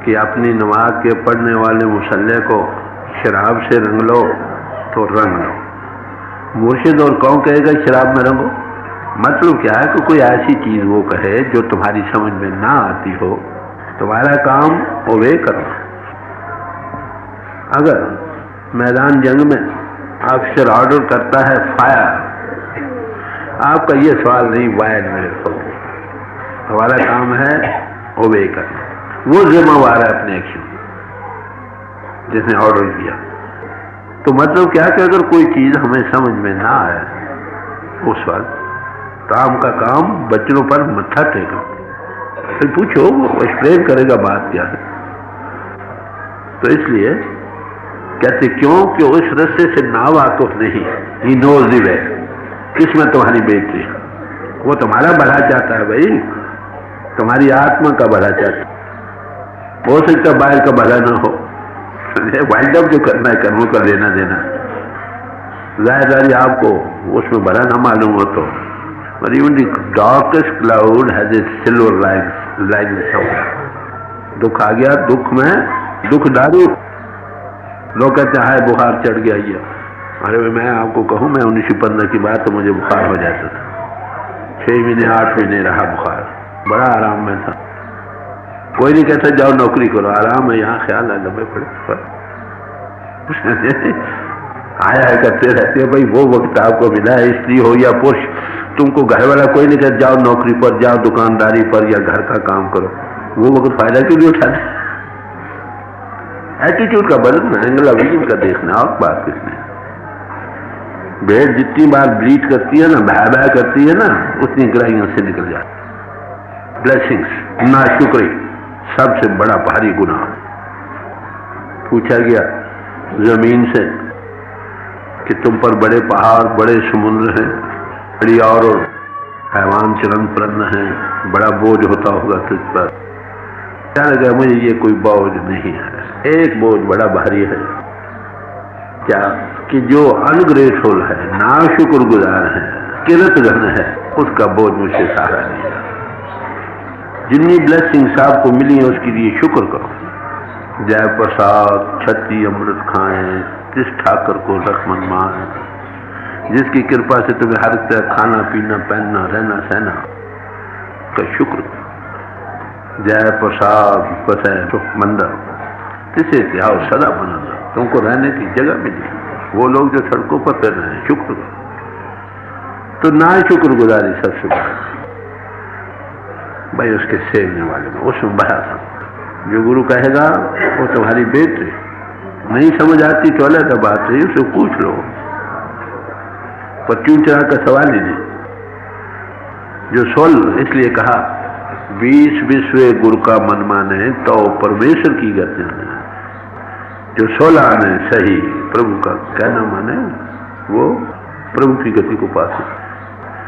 कि अपनी नमाज के पढ़ने वाले मुसल्ले को शराब से रंग लो तो रंग लो। मुर्शिद और कौन कहेगा शराब में रंगो? मतलब क्या है कि कोई ऐसी चीज वो कहे जो तुम्हारी समझ में ना आती हो, तुम्हारा काम वो वे करना। अगर मैदान जंग में अफसर ऑर्डर करता है फायर, आपका ये सवाल नहीं वायर में रखो, हमारा काम है ओबे करना। वो जिम्मेवार है अपने एक्शन जिसने ऑर्डर किया। तो मतलब क्या कि अगर कोई चीज हमें समझ में ना आए उस वक्त काम का काम बच्चों पर मत्था टेका, फिर पूछो वो एक्सप्लेन करेगा बात क्या है। तो इसलिए कहते क्यों कि उस रस्ते से ना वाकुफ नहीं, ही नोज द वे। किसमें तुम्हारी बेटी है, वो तुम्हारा भला चाहता है भाई, तुम्हारी आत्मा का भला चाहता है। हो सकता बाहर का भला ना हो, वाइल्ड अप जो करना है कर्मों का लेना देना, जाहिर आपको उसमें भला ना मालूम हो तो। But even the darkest cloud has a silver light somewhere. दुख आ गया, दुख में दुख दारू। लोग कहते हैं बुखार चढ़ गया ये। अरे मैं आपको कहूँ, मैं 1915 की बात तो मुझे बुखार हो जाता था, 6 महीने 8 महीने रहा बुखार, बड़ा आराम में था। कोई नहीं कहता जाओ नौकरी करो, आराम है यहाँ, ख्याल है लंबे पड़े आया है करते रहते हैं भाई। वो वक्त आपको मिला है, स्त्री हो या पुरुष, तुमको घर वाला कोई नहीं कहता जाओ नौकरी पर, जाओ दुकानदारी पर या घर का काम करो। वो वक्त फायदा क्यों नहीं उठाते? एटीट्यूड का बदलना, एंगल ऑफ विजन का देखना, और बात किसने। भेड़ जितनी बार ब्लीड करती है ना, भय करती है ना, उतनी ग्राहियों से निकल जाती। ब्लेसिंग्स नाशुक्री सबसे बड़ा भारी गुनाह। पूछा गया जमीन से कि तुम पर बड़े पहाड़, बड़े समुद्र हैं, बड़ी और हैवान चरण प्रन्न हैं, बड़ा बोझ होता होगा तुझ पर। क्या लगा मुझे ये कोई बोझ नहीं है, एक बोझ बड़ा भारी है। क्या कि जो अनग्रेटफुल है, नाशुक्रगुजार है, किरतघन है, उसका बोझ मुझसे सहारा नहीं है। जितनी ब्लेसिंग्स आपको मिली है उसके लिए शुक्र करो। जय प्रसाद छत्ती अमृत खाएं, जिस ठाकर को लक्ष्मण मान, जिसकी कृपा से तुम्हें हर तरह खाना पीना पहनना रहना सहना का शुक्र। जय प्रसाद बसै सुख मंदिर, किसे आओ सदा बना, तुमको रहने की जगह मिली। वो लोग जो सड़कों पर फिर रहे हैं, शुक्र करो। तो ना शुक्रगुजारी सबसे बड़ा भाई उसके सेवने वाले में, उसमें बड़ा था। जो गुरु कहेगा वो तुम्हारी बेटी नहीं समझ आती तो अलग बात है, उसे पूछ लो, पर चून चढ़ा का सवाल ही नहीं। जो सोल इसलिए कहा 20 विश्व गुरु का मन माने तो परमेश्वर की गति है। जो 16 आने सही प्रभु का कहना माने वो प्रभु की गति को पाते।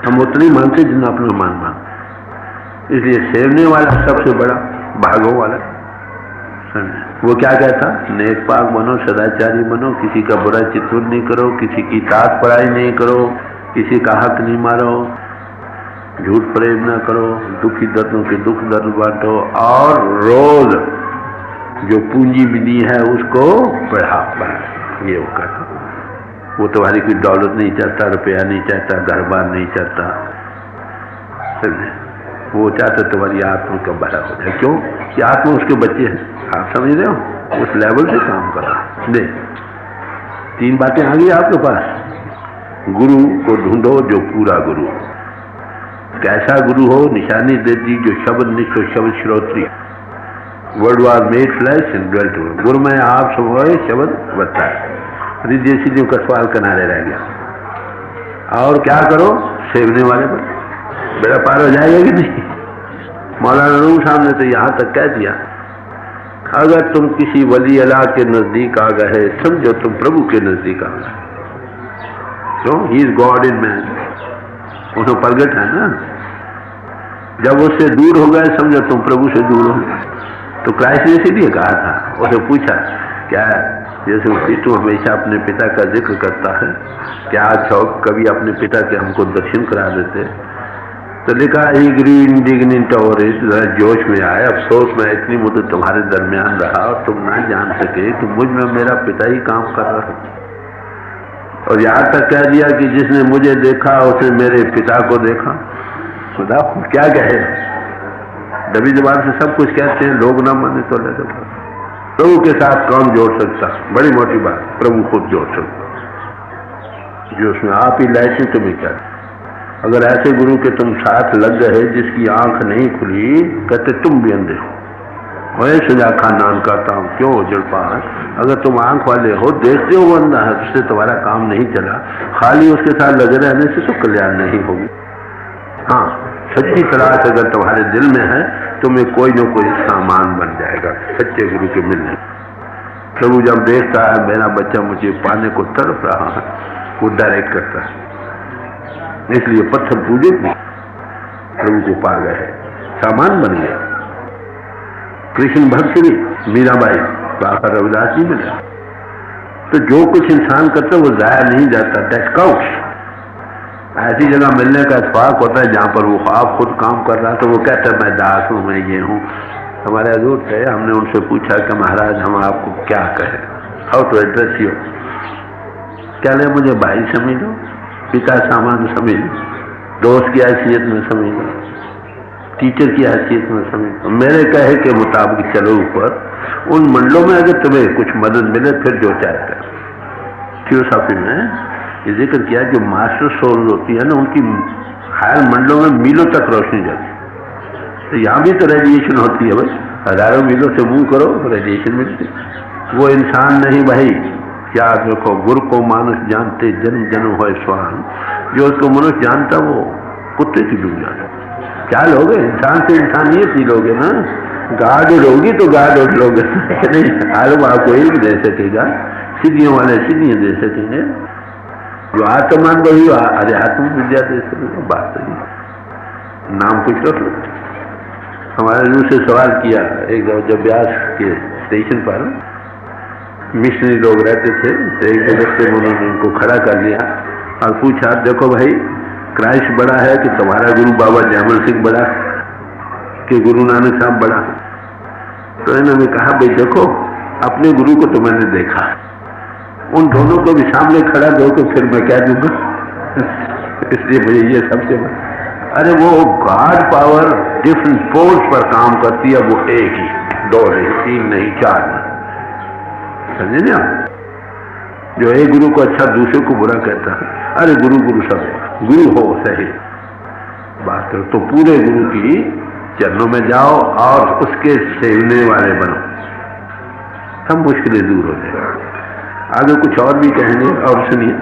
हम उतनी मानते जितना अपना मान मानते। इसलिए सेवने वाला सबसे बड़ा भागों वाला। वो क्या कहता, नेक पाक बनो, सदाचारी बनो, किसी का बुरा चित्तूर नहीं करो, किसी की तात पढ़ाई नहीं करो, किसी का हक नहीं मारो, झूठ प्रेम ना करो, दुखी दर्दों के दुख दर्द बांटो, और रोज जो पूंजी मिली है उसको बढ़ा। ये वो कहता। वो तुम्हारी कोई दौलत नहीं चाहता, रुपया नहीं चाहता, घर बार नहीं चाहता, वो चाहता तुम्हारी आत्मा का भला हो जाए। क्यों कि आत्मा उसके बच्चे हैं, आप समझ रहे हो, उस लेवल से काम कर रहा। दे 3 बातें आ गई आपके पास। गुरु को ढूंढो जो पूरा गुरु, कैसा गुरु हो, निशानी देती जो शब्द निष्ठ शब्द श्रोत्री। Word was made flesh and dwelt. गुरु में आप समझे शब्द बताए, हृदय सीधियों का सवाल किनारे रह गया। और क्या करो, सेवने वाले पर बेड़ा पार हो जाएगा कि नहीं। मौलाना रूम साहब ने तो यहाँ तक कह दिया, अगर तुम किसी वली अल्लाह के नजदीक आ गए समझो तुम प्रभु के नजदीक आ गए। तो he is God in man, उन्हें प्रगट है ना। जब उससे दूर हो गए समझो तुम प्रभु से दूर हो गए। तो क्राइस्ट ने इसीलिए कहा था, उसे पूछा क्या जैसे तू हमेशा अपने पिता का जिक्र करता है, क्या शौक कभी अपने पिता के हमको दर्शन करा देते। तो लिखा ही ग्रीन इंडिग्नेंट और जरा जोश में आए, अफसोस मैं इतनी मुद्दत तुम्हारे दरमियान रहा और तुम ना जान सके कि मुझ में मेरा पिता ही काम कर रहा है। और यहाँ तक कह दिया कि जिसने मुझे देखा उसने मेरे पिता को देखा। खुदा क्या कहे, दबी जबान से सब कुछ कहते हैं, लोग ना माने तो ले दो। प्रभु के साथ कौन जोड़ सकता, बड़ी मोटी बात, प्रभु खुद जोड़ सकता जो उसमें आप ही लाइसें तुम्हें क्या। अगर ऐसे गुरु के तुम साथ लग गए जिसकी आंख नहीं खुली, कहते तुम भी अंधे हो। वही सजा खानदान करता हूँ क्यों उजड़ पाए। अगर तुम आंख वाले हो, देखते हो वो अंधा है, उससे तुम्हारा काम नहीं चला, खाली उसके साथ लगे रहने से तो कल्याण नहीं होगी। हाँ, सच्ची तलाश अगर तुम्हारे दिल में है, तुम्हें कोई न कोई सामान बन जाएगा सच्चे गुरु के मिलने। प्रभु जब देखता है मेरा बच्चा मुझे पाने को तड़प रहा है, वो डायरेक्ट करता है। इसलिए पत्थर पूजे प्रभु को पा गए, सामान बन गया। कृष्ण भक्त भी मीराबाई बाबा रविदास जी मिले। तो जो कुछ इंसान करता है वो जाया नहीं जाता, दैट काउंट्स। ऐसी जगह मिलने का इत्फाक होता है जहां पर वो आप खुद काम कर रहा, तो वो कहता है मैं दास हूं, मैं ये हूं। हमारे हजूर थे, हमने उनसे पूछा कि महाराज हम आपको क्या कहें, हाउ टू एड्रेस यू। क्या ले, मुझे भाई समझ लो, पिता सामान समझ लो, दोस्त की हैसियत में समझ लो, टीचर की हैसियत में समझ लो, मेरे कहे के मुताबिक चलो ऊपर। उन मंडलों में अगर तुम्हें कुछ मदद मिले फिर जो चाहता है। थियोसॉफी में ये जिक्र किया जो मास्टर सोल होती है ना, उनकी हायर मंडलों में मीलों तक रोशनी जाती है। तो यहाँ भी तो रेडिएशन होती है भाई, हजारों मीलों से मूव करो रेडिएशन मिलती। वो इंसान नहीं भाई, याद रखो, गुरु को मानुष जानते जन्म जन्म हो स्वान। जो उसको मनुष्य जानता वो कुत्ते से डूब जाता। क्या लोगे, इंसान से इंसानियत ही लोगे ना। गाड उड़ोगी तो गाड उड़ लोगे नहीं, आलू आपको एक दे सकेगा, सीढ़ियों वाले सीढ़ियाँ दे सकेंगे। जो आत्मान वही अध्यात्म विद्या दे सकेगा। बात सही। नाम पूछ लो। हमारे रूप से सवाल किया एक जब व्यास के स्टेशन पर मिशनरी लोग रहते थे, तो एक जगह से उन्होंने उनको खड़ा कर लिया और पूछा, देखो भाई क्राइस्ट बड़ा है कि तुम्हारा गुरु बाबा जयमल सिंह बड़ा कि गुरु नानक साहब बड़ा। तो इन्होंने कहा, भाई देखो अपने गुरु को तो मैंने देखा, उन दोनों को भी सामने खड़ा दो तो फिर मैं कह दूंगा इसलिए मुझे ये सबसे अरे वो गॉड पावर डिफरेंट पोल्स पर काम करती है, वो एक ही, दो नहीं, तीन नहीं, चार नहीं। समझे ना, जो एक गुरु को अच्छा दूसरे को बुरा कहता है, अरे गुरु गुरु सब गुरु हो सही बात करो। तो पूरे गुरु की चरणों में जाओ और उसके सेवने वाले बनो, सब मुश्किलें दूर हो जाएगी। आगे कुछ और भी कहेंगे और सुनिए।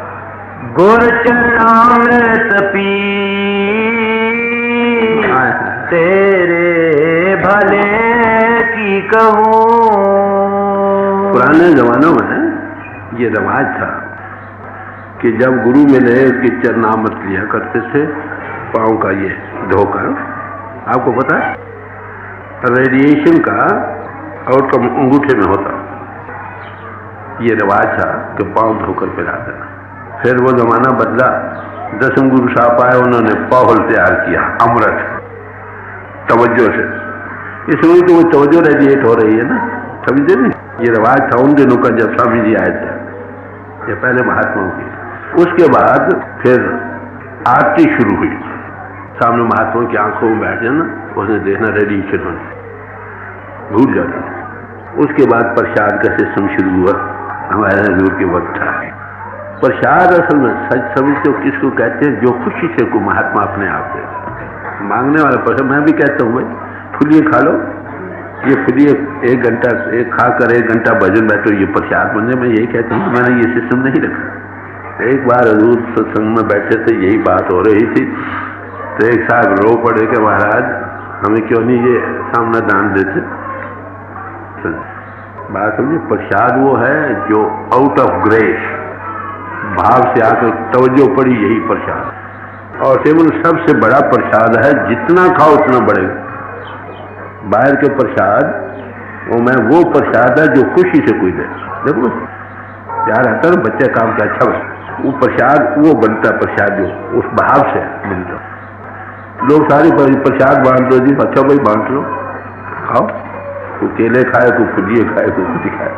गुर चरणामृत पी तेरे भले की कहूँ। पुराने जमानों में ये रिवाज था कि जब गुरु मिले उसकी चरणामृत लिया करते थे, पाँव का ये धोकर। आपको पता है रेडिएशन का आउटकम अंगूठे में होता, ये रिवाज था कि पाँव धोकर पिला देना। फिर वो जमाना बदला, 10वें गुरु साहब आए, उन्होंने पाहुल तैयार किया अमृत तवज्जो से। इसलिए तो वो तवज्जो रेडिएट हो रही है ना, समझे नहीं। ये रिवाज था उन दिनों का जब स्वामी जी आए थे, ये पहले महात्माओं की। उसके बाद फिर आरती शुरू हुई, सामने महात्माओं की आंखों में बैठ जाना, उसने देखना रेडिएशन होने, भूल जाना। उसके बाद प्रसाद का सिस्टम शुरू हुआ, हमारे हजूर के वक्त था। प्रसाद असल में सच समझते हो किसको कहते हैं, जो खुशी से को महात्मा अपने आप दे मांगने वाला प्रसाद। मैं भी कहता हूँ भाई फुलिए खा लो, ये फुलिए एक घंटा एक खाकर 1 घंटा भजन बैठो, ये प्रसाद बन जाए। मैं यही कहता हूँ, मैंने ये सिस्टम नहीं रखा। एक बार हजूर सत्संग में बैठे थे, यही बात हो रही थी, तो एक साहब रो पड़े कि महाराज हमें क्यों नहीं ये सामना दान देते। बात समझिए, प्रसाद वो है जो आउट ऑफ ग्रेस भाव से आकर तवज्जो पड़ी, यही प्रसाद। और केवल सबसे बड़ा प्रसाद है, जितना खाओ उतना बढ़ेगा। बाहर के प्रसाद वो प्रसाद है जो खुशी से कोई दे। देखो प्यार आता है ना, बच्चे काम का अच्छा वो प्रसाद वो बनता है, प्रसाद जो उस भाव से मिलता। लोग सारे प्रसाद बांट दो जी, अच्छा भाई बांट लो, खाओ, कोई केले खाए, कोई भुजिए खाए, कोई कुछ खाए,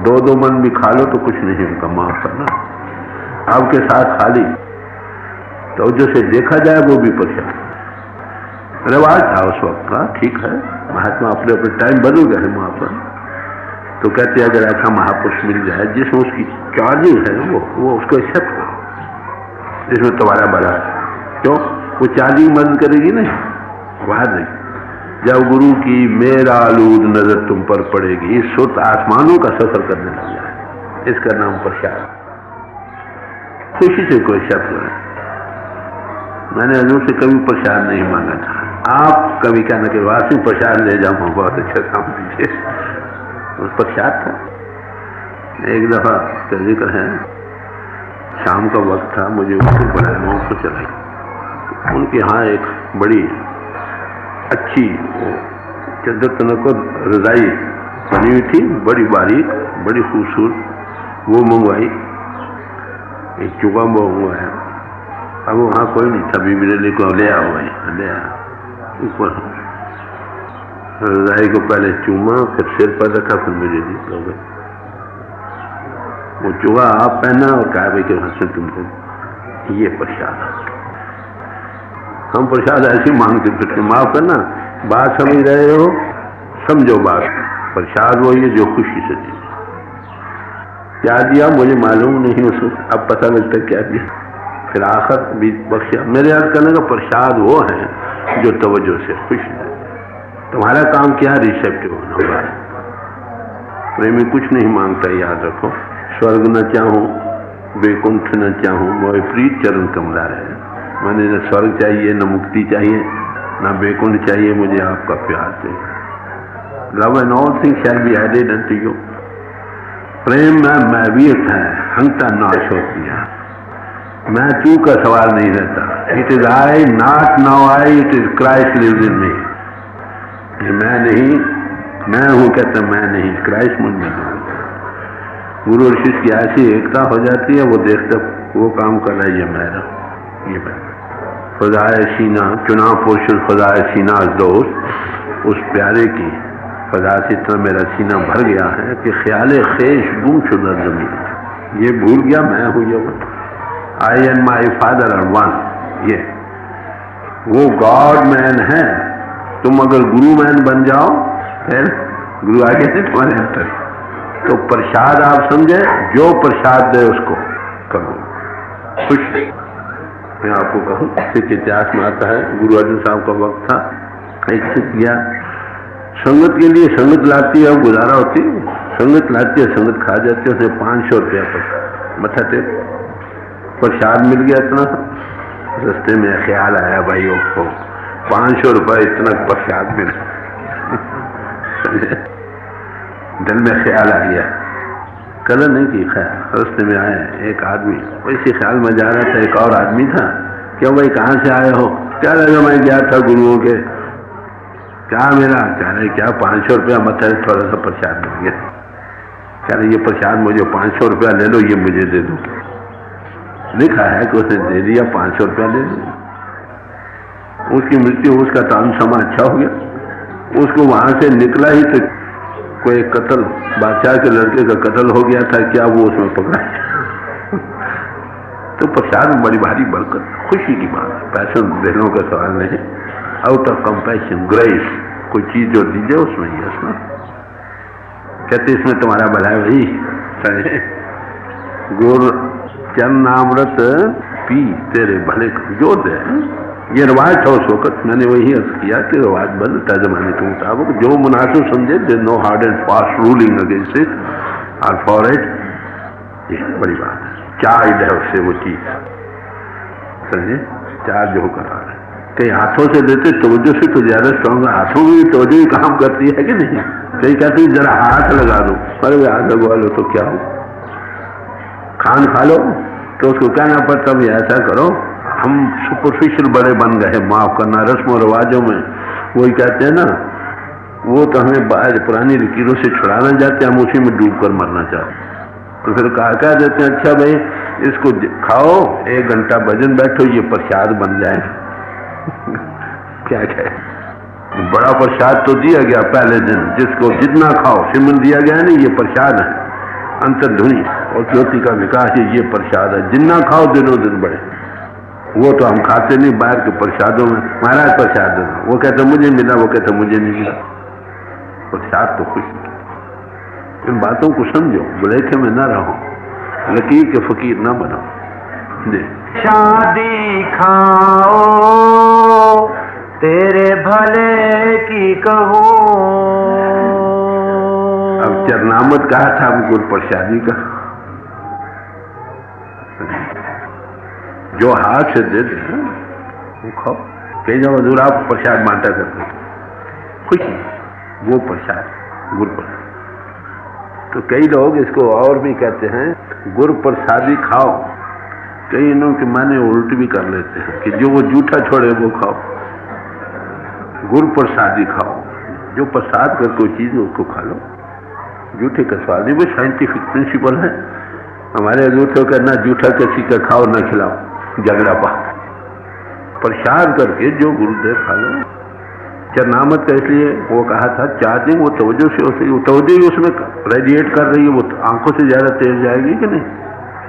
दो मन भी खा लो तो कुछ नहीं उनका माफ करना। आपके साथ खाली तो जैसे देखा जाए वो भी प्रसाद रिवाज था उस वक्त का, ठीक है। महात्मा अपने अपने टाइम बदल गए वहां पर, तो कहते हैं अगर ऐसा महापुरुष मिल जाए जिसमें उसकी चार्जिंग है वो उसको एक्सेप्ट करो, जिसमें तुम्हारा भला है। क्यों? वो चार्जिंग बंद करेगी नहीं, बाहर नहीं। जब गुरु की मेरा आलूद नजर तुम पर पड़ेगी, सुत आसमानों का सफर करने लग जाए, इसका नाम प्रसाद। खुशी से कोई शब्द करें। मैंने हजूर से कभी प्रसाद नहीं मांगा था। आप कभी कहना कि वासी प्रसाद ले जाऊँ, बहुत अच्छा काम दीजिए, उस प्रसाद था। एक दफा का जिक्र है, शाम का वक्त था, मुझे ऊपर बुलाया, मैं ऊपर चला। उनके यहाँ एक बड़ी अच्छी चद्दर तनक रजाई बनी हुई थी, बड़ी बारीक, बड़ी खूबसूरत, वो मंगवाई। एक चुका मंगवाया। अब वहाँ कोई नहीं था, बीबी ने को ले आओ भाई, ले आया। ऊपर रजाई को पहले चूमा, फिर सिर पर रखा, फिर मेरे लिए हो गए। वो चुका आप पहना और कहा भाई कि हंस तुमको ये प्रसाद। हम प्रसाद ऐसी मांगते फिरते, माफ करना, बात समझ रहे हो, समझो बात। प्रसाद वो ये जो खुशी से दी। क्या दिया मुझे मालूम नहीं, उसको अब पता लगता क्या दिया। फिर आखिर भी बख्शा। मेरे याद करने का प्रसाद वो है जो तवज्जो से खुश है। तुम्हारा काम क्या? रिसेप्टिव होना होगा। प्रेमी कुछ नहीं मांगता, याद रखो। स्वर्ग न चाहूं, वैकुंठ न चाहूं, मोह प्रीत चरण कमला रहे। मैंने न स्वर्ग चाहिए, न मुक्ति चाहिए, न वैकुंठ चाहिए, मुझे आपका प्यार चाहिए। Love and all things shall be added unto you. प्रेम में मैवियत है, हंगता नाश होती है। मैं तू का सवाल नहीं रहता। It is I, not now I, it is Christ lives in me. मैं नहीं, मैं हूं कहता, मैं नहीं, क्राइस्ट मुझ में है। गुरु और शिष्य की ऐसी एकता हो जाती है, वो देखता वो काम कर रहा है, ये मेरा, ये मैं। खुदाए सीना चुना पुरुष, खुदाए सीना दोस्त, उस प्यारे की खुदा से इतना मेरा सीना भर गया है कि ख्याले खेश गुम शुदा जमीन, ये भूल गया मैं हूं ये। I and my father are one. ये वो गॉड मैन है। तुम अगर गुरु मैन बन जाओ, फिर गुरु आगे से तुम्हारे अंतर। तो प्रसाद आप समझे, जो प्रसाद दे उसको करो खुश। मैं आपको कहूँ, सिख इतिहास में आता है, गुरु अर्जुन साहब का वक्त था, एक सिख गया संगत के लिए। संगत लाती है, गुजारा होती है, संगत लाती है, संगत खा जाती है। उसे 500 रुपया पर मथा टेक प्रसाद मिल गया इतना। रास्ते में ख्याल आया भाई को 500 रुपये इतना प्रसाद मिला। दिल में ख्याल आ गया, कलर नहीं की ख्याल। रास्ते में आया एक आदमी, वैसे ख्याल में जा रहा था। एक और आदमी था, क्यों भाई कहाँ से आए हो? क्या लगा मैं गया था गुरुओं के। क्या मेरा? कह रहे क्या 500 रुपया मत है, थोड़ा सा प्रसाद मिल गया। कह रहे ये प्रसाद मुझे 500 रुपया ले लो, ये मुझे दे दो। लिखा है कि उसने दे दिया, 500 रुपया ले दिया। उसकी मृत्यु, उसका तान समा अच्छा हो गया। उसको वहां से निकला ही तो कोई कत्ल, बादशाह के लड़के का कत्ल हो गया था, क्या वो उसमें पकड़ा। तो प्रसाद में बड़ी भारी बरकत, खुशी की बात। पैशन देने का सवाल नहीं। आउट ऑफ कंपैशन, ग्रेस, कोई चीज जो दीजिए उसमें यस ना कहते, इसमें तुम्हारा भला है भाई। गुर चरणामृत पी तेरे भले जो दे। ये रिवाज था उस वक्त। मैंने वही अर्ज किया कि रिवाज बदलता है जमाने के मुताबिक, जो मुनासिब समझे। There no hard and fast ruling against it or for it. ये बड़ी बात है। चार्ज है उससे वो चीज, समझे, चार्ज होकर आ रहा है। कई हाथों से देते तवज्जो से तो ज्यादा स्ट्रॉन्ग, हाथों में भी तवज्जो ही काम करती है कि नहीं। कई कहते हैं जरा हाथ लगा दो, अरे हाथ लगवा लो तो क्या हो। खान खा लो तो उसको कहना पड़ता भी ऐसा करो। हम सुपरफिशियल बड़े बन गए, माफ करना, रस्म और रिवाजों में। वही कहते हैं ना, वो तो हमें बाहर पुरानी लकीरों से छुड़ाना चाहते हैं, हम उसी में डूब कर मरना चाहते हैं। तो फिर कहा देते हैं अच्छा भाई इसको खाओ, 1 घंटा भजन बैठो, ये प्रसाद बन जाए। क्या कहे, बड़ा प्रसाद तो दिया गया पहले दिन, जिसको जितना खाओ सिमन दिया गया नहीं, ये प्रसाद है, अंतर्ध्वनि और ज्योति का विकास ये प्रसाद है, जितना खाओ दिनों दिन बढ़े। वो तो हम खाते नहीं बाहर के प्रसादों में, महाराज प्रसाद देना, वो कहते मुझे मिला, वो कहते मुझे नहीं मिला। प्रसाद तो खुश। इन बातों को समझो, बुलेखे में न रहो, लकीर के फकीर न बनो। शादी खाओ तेरे भले की कहूं। अब चरनामत कहा था हम गुरु प्रसादी का, जो हाथ से दे दे वो खाओ। कई जगह हजूर आप प्रसाद बांटा करते खुशी, वो प्रसाद गुरु प्रसाद। तो कई लोग इसको और भी कहते हैं गुरु प्रसादी खाओ, कई इन्हों के माने उल्ट भी कर लेते हैं कि जो वो जूठा छोड़े वो खाओ। गुरु प्रसादी खाओ, जो प्रसाद कर कोई चीज उसको खा लो, जूठे का स्वाद नहीं। वो साइंटिफिक प्रिंसिपल है हमारे हजूर तो करना, जूठा किसी का खाओ ना खिलाओ, झगड़ा पा। प्रसाद करके जो गुरुदेव खा लो। चरनामत का इसलिए वो कहा था चार्जिंग वो तवज्जो से होती है, तवज्जो ही उसमें रेडिएट कर रही है, वो आंखों से ज्यादा तेज जाएगी कि नहीं।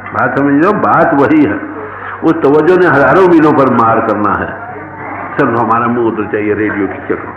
बात समझ लो, बात वही है। उस तवज्जो ने हजारों मीलों पर मार करना है। सिर्फ हमारा मुंह उधर चाहिए रेडियो की चक्कर।